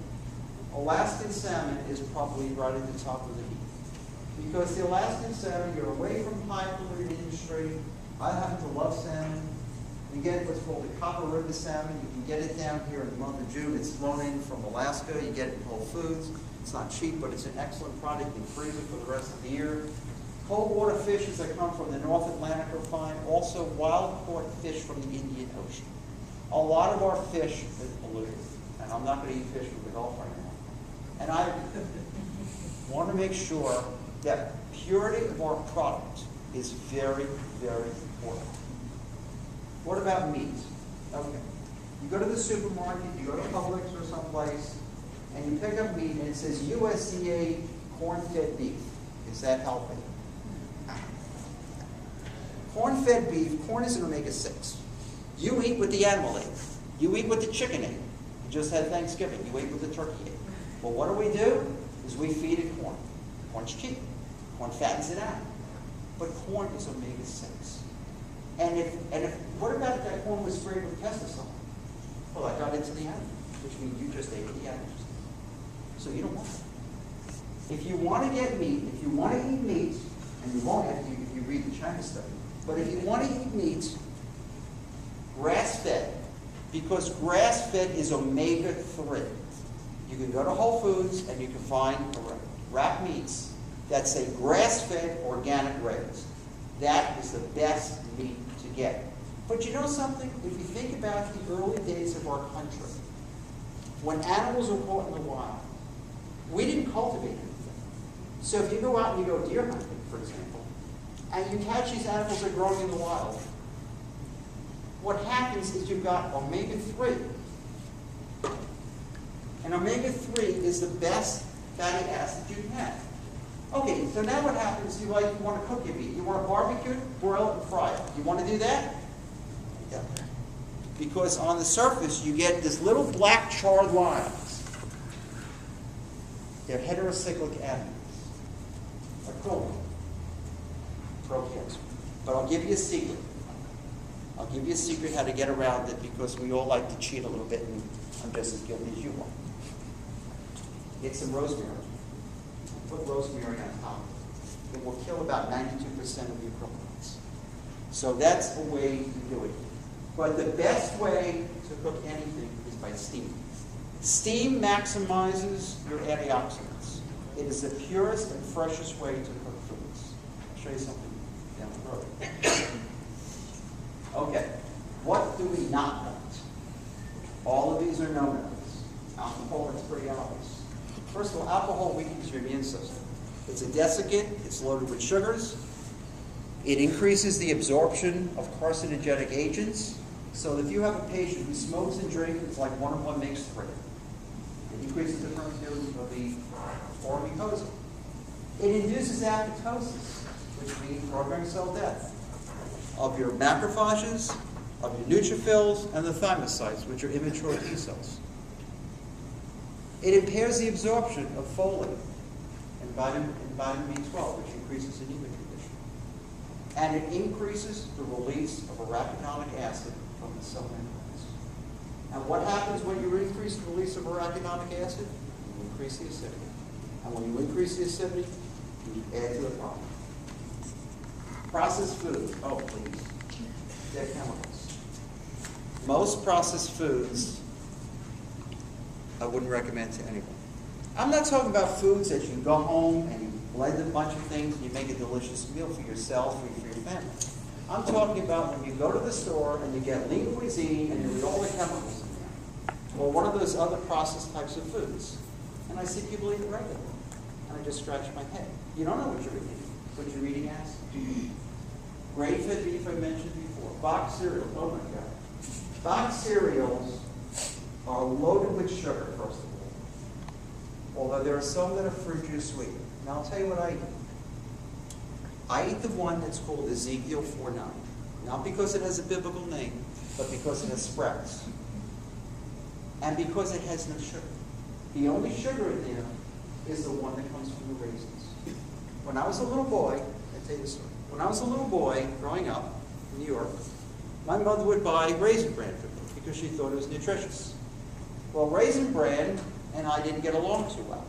Alaskan salmon is probably right at the top of the heap. Because the Alaskan salmon, you're away from high polluted industry. I happen to love salmon. You get what's called the copper river salmon. You can get it down here in the month of June. It's flown in from Alaska. You get it in Whole Foods. It's not cheap, but it's an excellent product. You can freeze it for the rest of the year. Cold water fishes that come from the North Atlantic are fine. Also, wild caught fish from the Indian Ocean. A lot of our fish is polluted. And I'm not going to eat fish from the Gulf right now. And I want to make sure that purity of our product is very, very important. What about meat? Okay. You go to the supermarket, you go to Publix or someplace, and you pick up meat and it says USDA corn-fed beef. Is that healthy? Corn-fed beef, corn is an omega-6. You eat what the animal ate. You eat what the chicken ate. You just had Thanksgiving. You ate what the turkey ate. Well, what do? Is we feed it corn. Corn's cheap. Corn fattens it out. But corn is omega-6. And if what about if that corn was sprayed with pesticide? Well, that got into the animal, which means you just ate what the animal just ate. So you don't want that. If you want to get meat, if you want to eat meat, and you won't if you read the China study, but if you want to eat meat, grass-fed, because grass-fed is omega-3. You can go to Whole Foods and you can find wrapped meats that say grass-fed, organic raised. That is the best meat to get. But you know something? If you think about the early days of our country, when animals were caught in the wild, we didn't cultivate anything. So if you go out and you go deer hunting, for example, and you catch these animals that are growing in the wild, what happens is you've got omega-3. And omega-3 is the best fatty acid you can have. Okay, so now what happens, you want to cook your meat. You want to barbecue it, broil it, and fry it. You want to do that? Yeah. Because on the surface, you get this little black charred lines. They're heterocyclic amides. They're cool. Pro-cancer. But I'll give you a secret. I'll give you a secret how to get around it, because we all like to cheat a little bit, and I'm just as guilty as you are. Get some rosemary. Put rosemary on top. It will kill about 92% of the acrylamide. So that's a way to do it. But the best way to cook anything is by steam. Steam maximizes your antioxidants. It is the purest and freshest way to cook foods. I'll show you something down the road. Okay, what do we not want? All of these are no-nos. Alcohol, it's pretty obvious. First of all, alcohol weakens your immune system. It's a desiccant, it's loaded with sugars. It increases the absorption of carcinogenic agents. So if you have a patient who smokes and drinks, it's like 1 and 1 makes 3. It increases the permeability of the oral mucosa. It induces apoptosis, which means programmed cell death of your macrophages, of your neutrophils, and the thymocytes, which are immature T cells. It impairs the absorption of folate and vitamin B12, which increases anemia condition. And it increases the release of arachidonic acid from the cell membranes. And what happens when you increase the release of arachidonic acid? You increase the acidity. And when you increase the acidity, you add to the problem. Processed food. Oh, please. They're chemicals. Most processed foods I wouldn't recommend to anyone. I'm not talking about foods that you go home and you blend a bunch of things and you make a delicious meal for yourself or for your family. I'm talking about when you go to the store and you get lean cuisine and you eat all the chemicals in there, or one of those other processed types of foods. And I see people eat it regularly. And I just scratch my head. You don't know what you're eating. What you're eating as? Grain-fed beef I mentioned before. Boxed cereal. Oh my God. Boxed cereals are loaded with sugar, first of all. Although there are some that are fruit juice sweet. Now I'll tell you what I eat. I eat the one that's called Ezekiel 4:9. Not because it has a biblical name, but because it has sprouts. And because it has no sugar. The only sugar in there is the one that comes from the raisins. When I was a little boy, I'll tell you this story. When I was a little boy growing up in New York, my mother would buy Raisin Bran for me because she thought it was nutritious. Well, Raisin Bran and I didn't get along too well.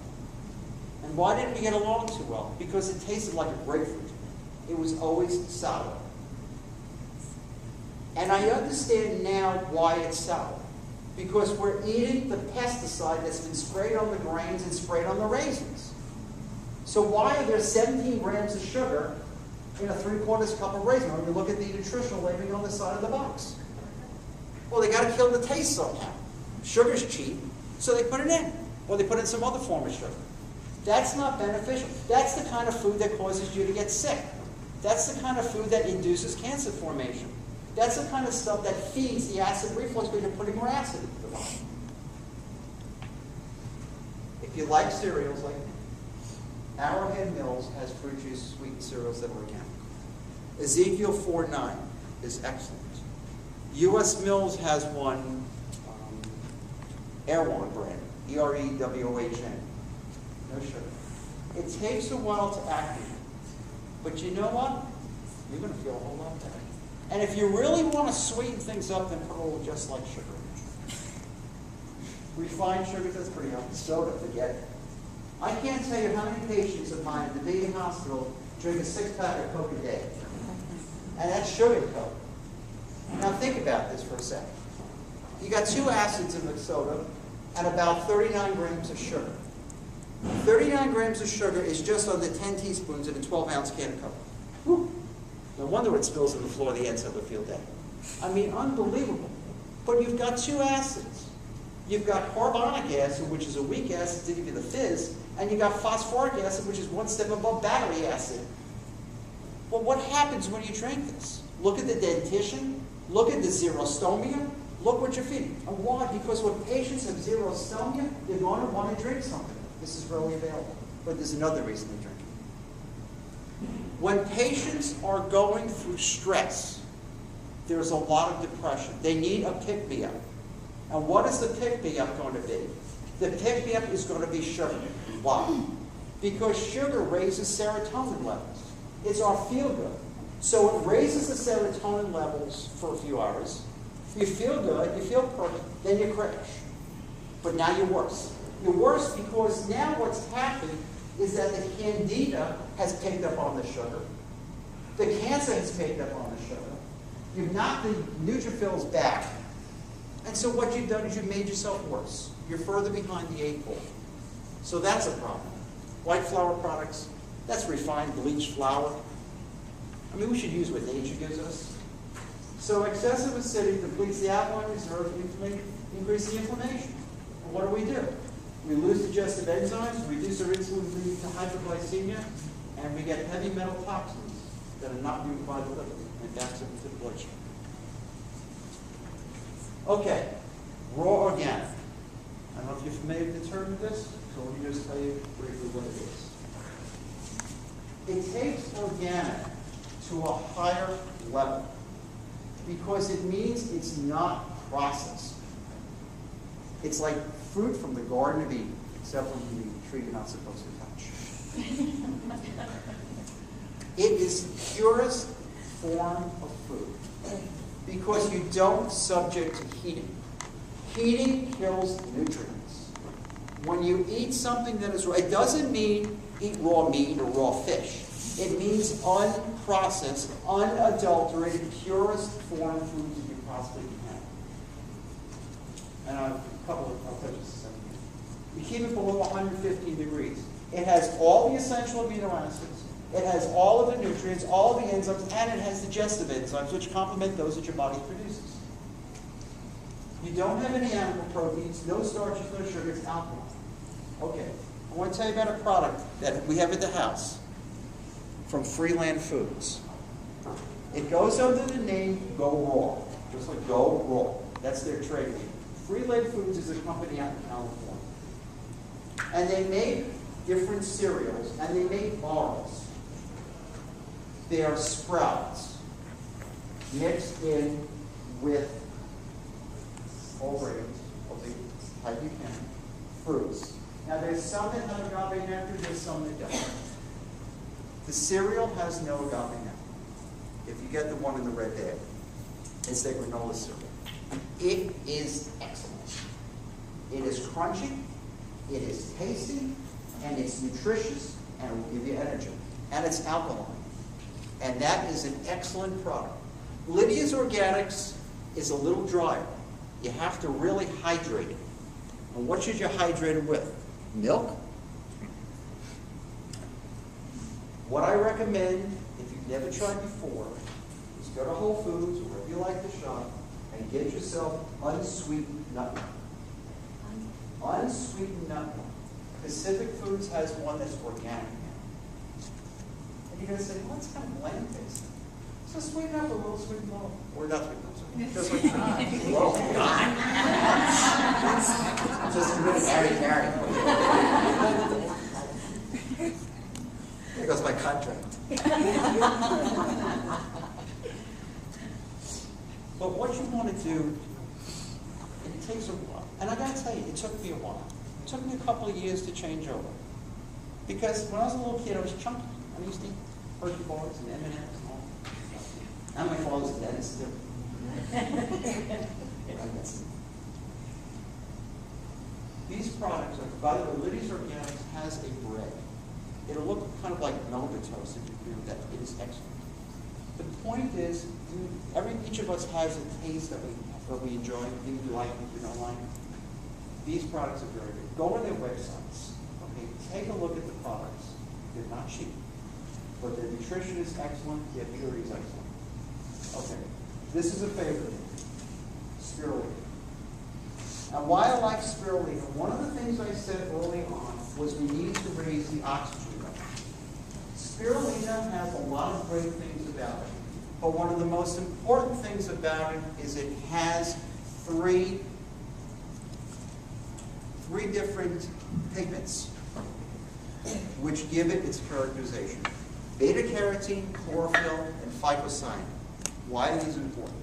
And why didn't we get along too well? Because it tasted like a grapefruit. It was always sour. And I understand now why it's sour. Because we're eating the pesticide that's been sprayed on the grains and sprayed on the raisins. So why are there 17 grams of sugar in a 3/4 cup of raisin? When you look at the nutritional labeling on the side of the box. Well, they got to kill the taste somehow. Sugar's cheap, so they put it in. Or they put in some other form of sugar. That's not beneficial. That's the kind of food that causes you to get sick. That's the kind of food that induces cancer formation. That's the kind of stuff that feeds the acid reflux when you're putting more acid into the body. If you like cereals like me, Arrowhead Mills has fruit juice sweetened cereals that are organic. Ezekiel 4:9 is excellent. U.S. Mills has one, Erewhon brand, E-R-E-W-O-H-N. No sugar. It takes a while to activate, but you know what? You're going to feel a whole lot better. And if you really want to sweeten things up, then put a little just like sugar. Refined sugar, that's pretty hard. Soda, forget it. I can't tell you how many patients of mine at the VA hospital drink a 6-pack of Coke a day. And that's sugar Coke. Now think about this for a second. You got 2 acids in the soda and about 39 grams of sugar. 39 grams of sugar is just under 10 teaspoons in a 12-ounce can of Coke. Whew. No wonder it spills on the floor of the ends of a field day. I mean, unbelievable. But you've got 2 acids. You've got carbonic acid, which is a weak acid to give you the fizz, and you've got phosphoric acid, which is 1 step above battery acid. Well, what happens when you drink this? Look at the dentition. Look at the xerostomia. Look what you're feeding. And why? Because when patients have xerostomia, they're going to want to drink something. This is readily available. But there's another reason they drink it. When patients are going through stress, there's a lot of depression. They need a pick-me-up. And what is the pick-me-up going to be? The pick-me-up is going to be sugar. Why? Because sugar raises serotonin levels. It's our feel-good. So it raises the serotonin levels for a few hours. You feel good, you feel perfect, then you crash. But now you're worse. You're worse because now what's happened is that the candida has picked up on the sugar. The cancer has picked up on the sugar. You've knocked the neutrophils back. And so what you've done is you've made yourself worse. You're further behind the 8 ball. So that's a problem. White flour products, that's refined bleached flour. I mean, we should use what nature gives us. So excessive acidity depletes the alkaline reserve and increases the inflammation. And what do? We lose digestive enzymes, reduce our insulin leading to hyperglycemia, and we get heavy metal toxins that are not moved by the liver and backs up into the bloodstream. Okay, raw organic. I don't know if you're familiar with the term of this, so let me just tell you briefly what it is. It takes organic to a higher level because it means it's not processed. It's like fruit from the Garden of Eden, except from the tree you're not supposed to touch. It is the purest form of food because you don't subject to heating. Heating kills nutrients. When you eat something that is raw, it doesn't mean eat raw meat or raw fish. It means unprocessed, unadulterated, purest form of foods that you possibly can have. And I'll touch this in a second. You keep it below 115 degrees. It has all the essential amino acids. It has all of the nutrients, all of the enzymes, and it has digestive enzymes, which complement those that your body produces. You don't have any animal proteins, no starches, no sugar, it's alkaline. Okay, I want to tell you about a product that we have at the house from Freeland Foods. It goes under the name Go Raw, just like Go Raw. That's their trade name. Freeland Foods is a company out in California. And they make different cereals, and they make bars. They are sprouts mixed in with whole grains of the type you can, fruits. Now there's some that have agave nectar, there's some that don't. The cereal has no agave nectar. If you get the one in the red bag, it's the granola cereal. It is excellent. It is crunchy, it is tasty, and it's nutritious, and it will give you energy. And it's alkaline. And that is an excellent product. Lydia's Organics is a little drier. You have to really hydrate it. And what should you hydrate it with? Milk? What I recommend, if you've never tried before, is go to Whole Foods, or wherever you like to shop, and get yourself unsweetened nut milk. Unsweetened nut milk. Pacific Foods has one that's organic now. And you're going to say, well, it's kind of bland tasting. So sweeten up a little sweet milk. Or not sweet milk, just like whoa, God. Just a little carry. There goes my contract. But what you want to do, it takes a while. And I got to tell you, it took me a while. It took me a couple of years to change over. Because when I was a little kid, I was chunky. I used to eat Hershey bars and M&Ms and all. And my father's a dentist too. These products, by the way, Liddy's Organics has a bread. It'll look kind of like Melba toast if you agree with that. It is excellent. The point is, each of us has a taste that we enjoy, things we like, things we don't like. These products are very good. Go on their websites. Okay, take a look at the products. They're not cheap, but their nutrition is excellent. Their purity is excellent. Okay, this is a favorite. Spirulina. Now, why I like spirulina? One of the things I said early on was we need to raise the oxygen level. Spirulina has a lot of great things about it, but one of the most important things about it is it has three different pigments which give it its characterization. Beta-carotene, chlorophyll, and phycocyanin. Why are these important?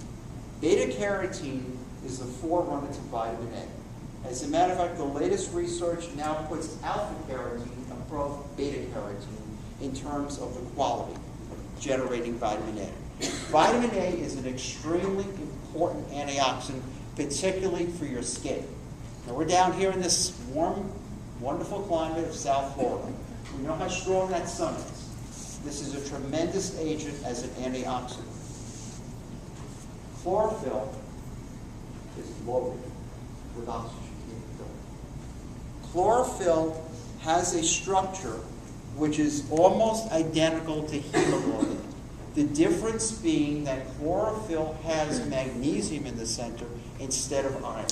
Beta-carotene is the forerunner to vitamin A. As a matter of fact, the latest research now puts alpha-carotene above beta-carotene in terms of the quality of generating vitamin A. Vitamin A is an extremely important antioxidant, particularly for your skin. Now, we're down here in this warm, wonderful climate of South Florida. We know how strong that sun is. This is a tremendous agent as an antioxidant. Chlorophyll is loaded with oxygen capability. Chlorophyll has a structure which is almost identical to hemoglobin. The difference being that chlorophyll has magnesium in the center instead of iron.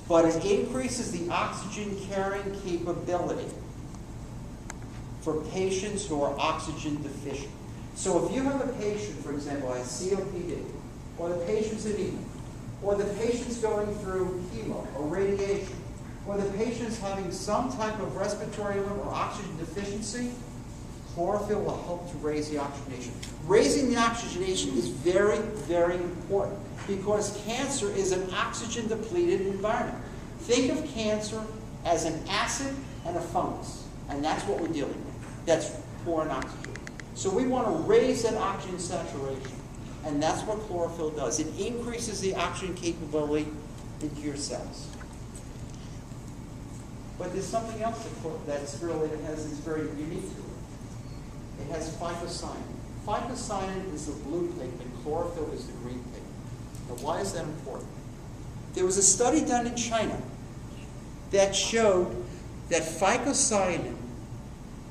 But it increases the oxygen carrying capability for patients who are oxygen deficient. So if you have a patient, for example, who has COPD, or the patient's anemia, or the patient's going through chemo or radiation, or the patient's having some type of respiratory or oxygen deficiency, chlorophyll will help to raise the oxygenation. Raising the oxygenation is very, very important because cancer is an oxygen-depleted environment. Think of cancer as an acid and a fungus, and that's what we're dealing with. That's poor in oxygen. So we want to raise that oxygen saturation, and that's what chlorophyll does. It increases the oxygen capability into your cells. But there's something else that spirulina has that's very unique to it. It has phycocyanin. Phycocyanin is the blue pigment, chlorophyll is the green pigment. Now, why is that important? There was a study done in China that showed that phycocyanin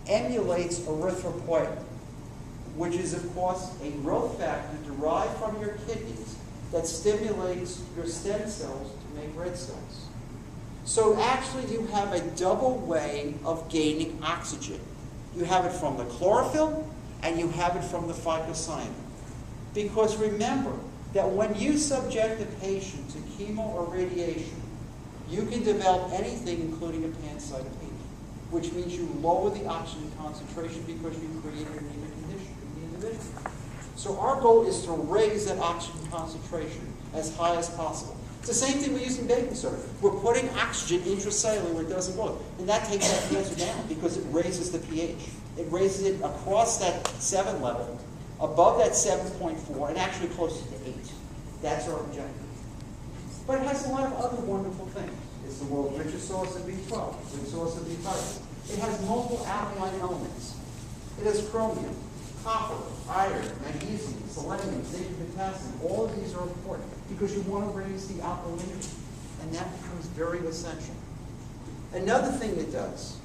emulates erythropoietin, which is, of course, a growth factor derived from your kidneys that stimulates your stem cells to make red cells. So actually, you have a double way of gaining oxygen. You have it from the chlorophyll, and you have it from the phycocyanin. Because remember that when you subject a patient to chemo or radiation, you can develop anything, including a pancytopenia, which means you lower the oxygen concentration because you create an anemic condition in the individual. So our goal is to raise that oxygen concentration as high as possible. It's the same thing we use in baking soda. We're putting oxygen intracellular where it doesn't go. And that takes that cancer down because it raises the pH. It raises it across that 7 level, above that 7.4, and actually closer to 8. That's our objective. But it has a lot of other wonderful things. It's the world's richest source of B12, rich source of B5. It has multiple alkaline elements. It has chromium, copper, iron, magnesium, selenium, zinc, and potassium. All of these are important because you want to raise the alkalinity, and that becomes very essential. Another thing it does,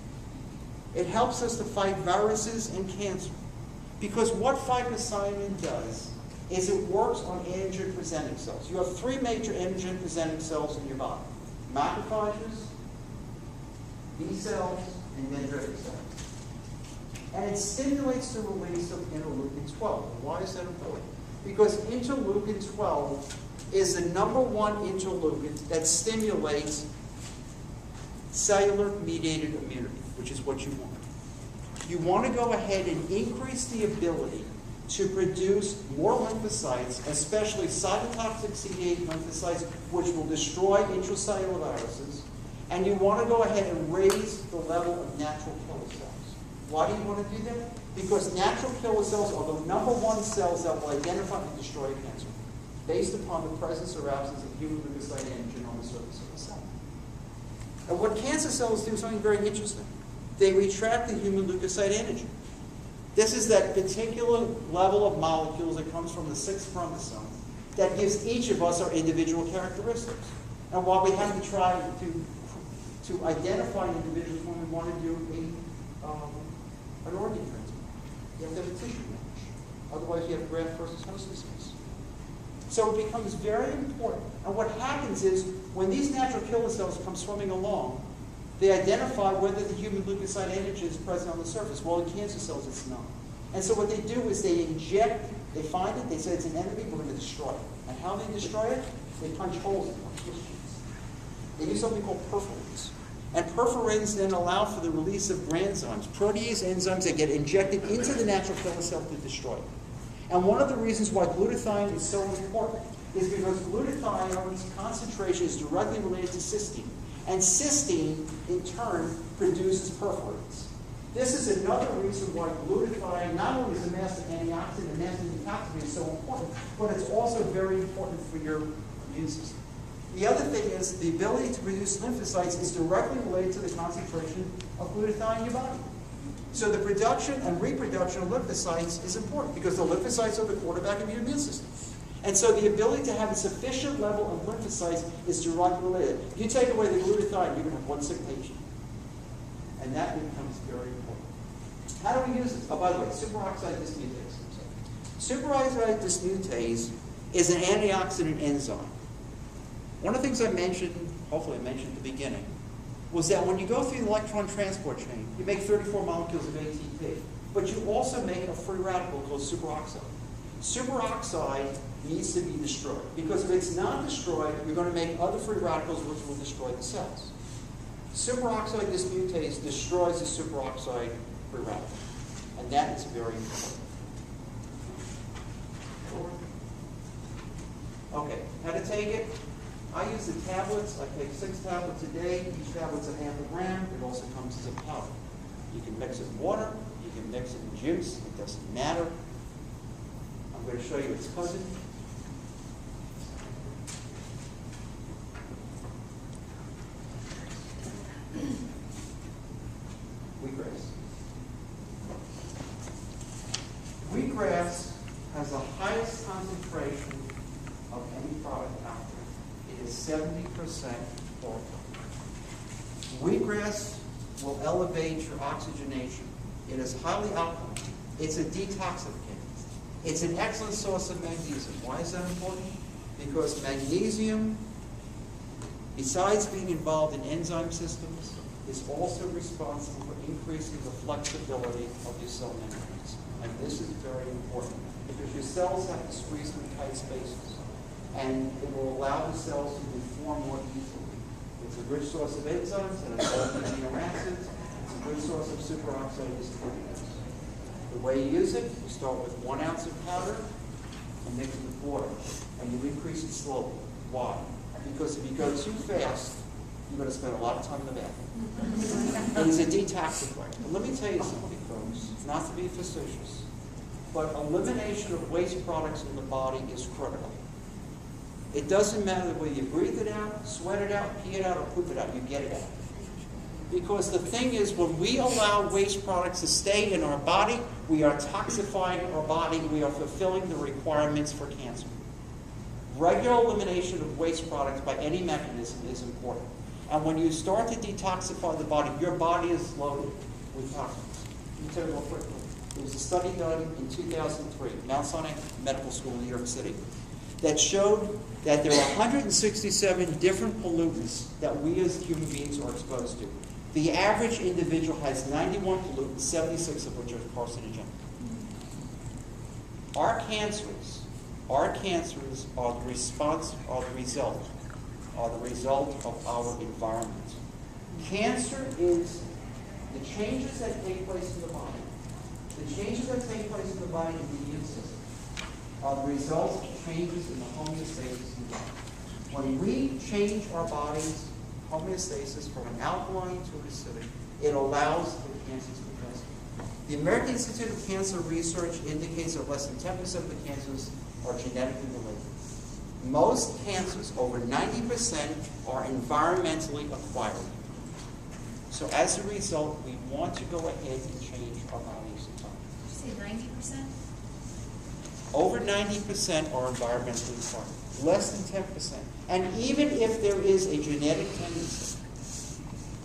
it helps us to fight viruses and cancer. Because what phycocyanin does is it works on antigen-presenting cells. You have 3 major antigen-presenting cells in your body: macrophages, B cells, and dendritic cells. And it stimulates the release of interleukin-12. Why is that important? Because interleukin-12 is the #1 interleukin that stimulates cellular-mediated immunity, which is what you want. You want to go ahead and increase the ability to produce more lymphocytes, especially cytotoxic CD8 lymphocytes, which will destroy intracellular viruses. And you want to go ahead and raise the level of natural killer cells. Why do you want to do that? Because natural killer cells are the #1 cells that will identify and destroy cancer, based upon the presence or absence of human leukocyte antigen on the surface of the cell. And what cancer cells do is something very interesting. They retract the human leukocyte antigen. This is that particular level of molecules that comes from the 6th chromosome that gives each of us our individual characteristics. And while we have to try to identify individuals when we want to do an organ transplant, you have to have a tissue match. Otherwise, you have graft versus host disease. So it becomes very important. And what happens is, when these natural killer cells come swimming along, they identify whether the human leukocyte antigen is present on the surface. Well, in cancer cells, it's not. And so what they do is they inject, they find it, they say it's an enemy, we're going to destroy it. And how they destroy it? They punch holes in it. They use something called perforins. And perforins then allow for the release of granzymes, protease enzymes that get injected into the natural killer cell to destroy it. And one of the reasons why glutathione is so important is because glutathione's concentration is directly related to cysteine. And cysteine, in turn, produces perforins. This is another reason why glutathione not only is a master antioxidant and master detoxifant is so important, but it's also very important for your immune system. The other thing is the ability to produce lymphocytes is directly related to the concentration of glutathione in your body. So the production and reproduction of lymphocytes is important because the lymphocytes are the quarterback of your immune system. And so the ability to have a sufficient level of lymphocytes is directly related. If you take away the glutathione, you're going to have one sick patient. And that becomes very important. How do we use this? Oh, by the way, superoxide dismutase. Superoxide dismutase is an antioxidant enzyme. One of the things I mentioned, hopefully I mentioned at the beginning, was that when you go through the electron transport chain, you make 34 molecules of ATP, but you also make a free radical called superoxide. Superoxide needs to be destroyed, because if it's not destroyed, you're going to make other free radicals which will destroy the cells. Superoxide dismutase destroys the superoxide free radical, and that is very important. Okay, how to take it? I use the tablets. I take 6 tablets a day. Each tablet's a ½ a gram. It also comes as a powder. You can mix it in water. You can mix it in juice. It doesn't matter. I'm going to show you its cousin. Wheatgrass. Wheatgrass has the highest concentration of any product out there. It is 70% oil. Wheatgrass will elevate your oxygenation. It is highly alkaline. It's a detoxificant. It's an excellent source of magnesium. Why is that important? Because magnesium, besides being involved in enzyme systems, is also responsible for increasing the flexibility of your cell membranes. And this is very important because your cells have to squeeze through tight spaces. And it will allow the cells to deform more easily. It's a rich source of enzymes and it's all amino acids. It's a good source of superoxide dismutase. The way you use it, you start with 1 ounce of powder and mix it with water. And you increase it slowly. Why? Because if you go too fast, you're going to spend a lot of time in the bathroom. And it's a detoxifier. And let me tell you something, folks, not to be facetious, but elimination of waste products in the body is critical. It doesn't matter whether you breathe it out, sweat it out, pee it out, or poop it out. You get it out. Because the thing is, when we allow waste products to stay in our body, we are toxifying our body. We are fulfilling the requirements for cancer. Regular elimination of waste products by any mechanism is important. And when you start to detoxify the body, your body is loaded with toxins. Let me tell you real quickly. There was a study done in 2003, Mount Sinai Medical School in New York City, that showed that there are 167 different pollutants that we as human beings are exposed to. The average individual has 91 pollutants, 76 of which are carcinogenic. Our cancers are the result of our environment. Cancer is the changes that take place in the body. The changes that take place in the body in the immune system are the result of changes in the homeostasis in the body. When we change our body's homeostasis from an alkaline to an acidic, it allows the cancers to present. The American Institute of Cancer Research indicates that less than 10% of the cancers are genetically related. Most cancers, over 90%, are environmentally acquired. So as a result, we want to go ahead and change our values in time. Did you say 90%? Over 90% are environmentally required, less than 10%. And even if there is a genetic tendency,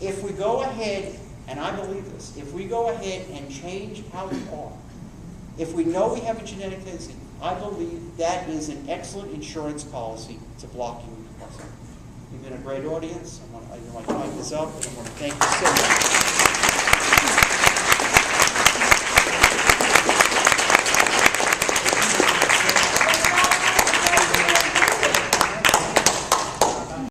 if we go ahead, and I believe this, if we go ahead and change how we are, if we know we have a genetic tendency, I believe that is an excellent insurance policy to block you in the process. You've been a great audience. I want to mic this up, and I want to thank you so much.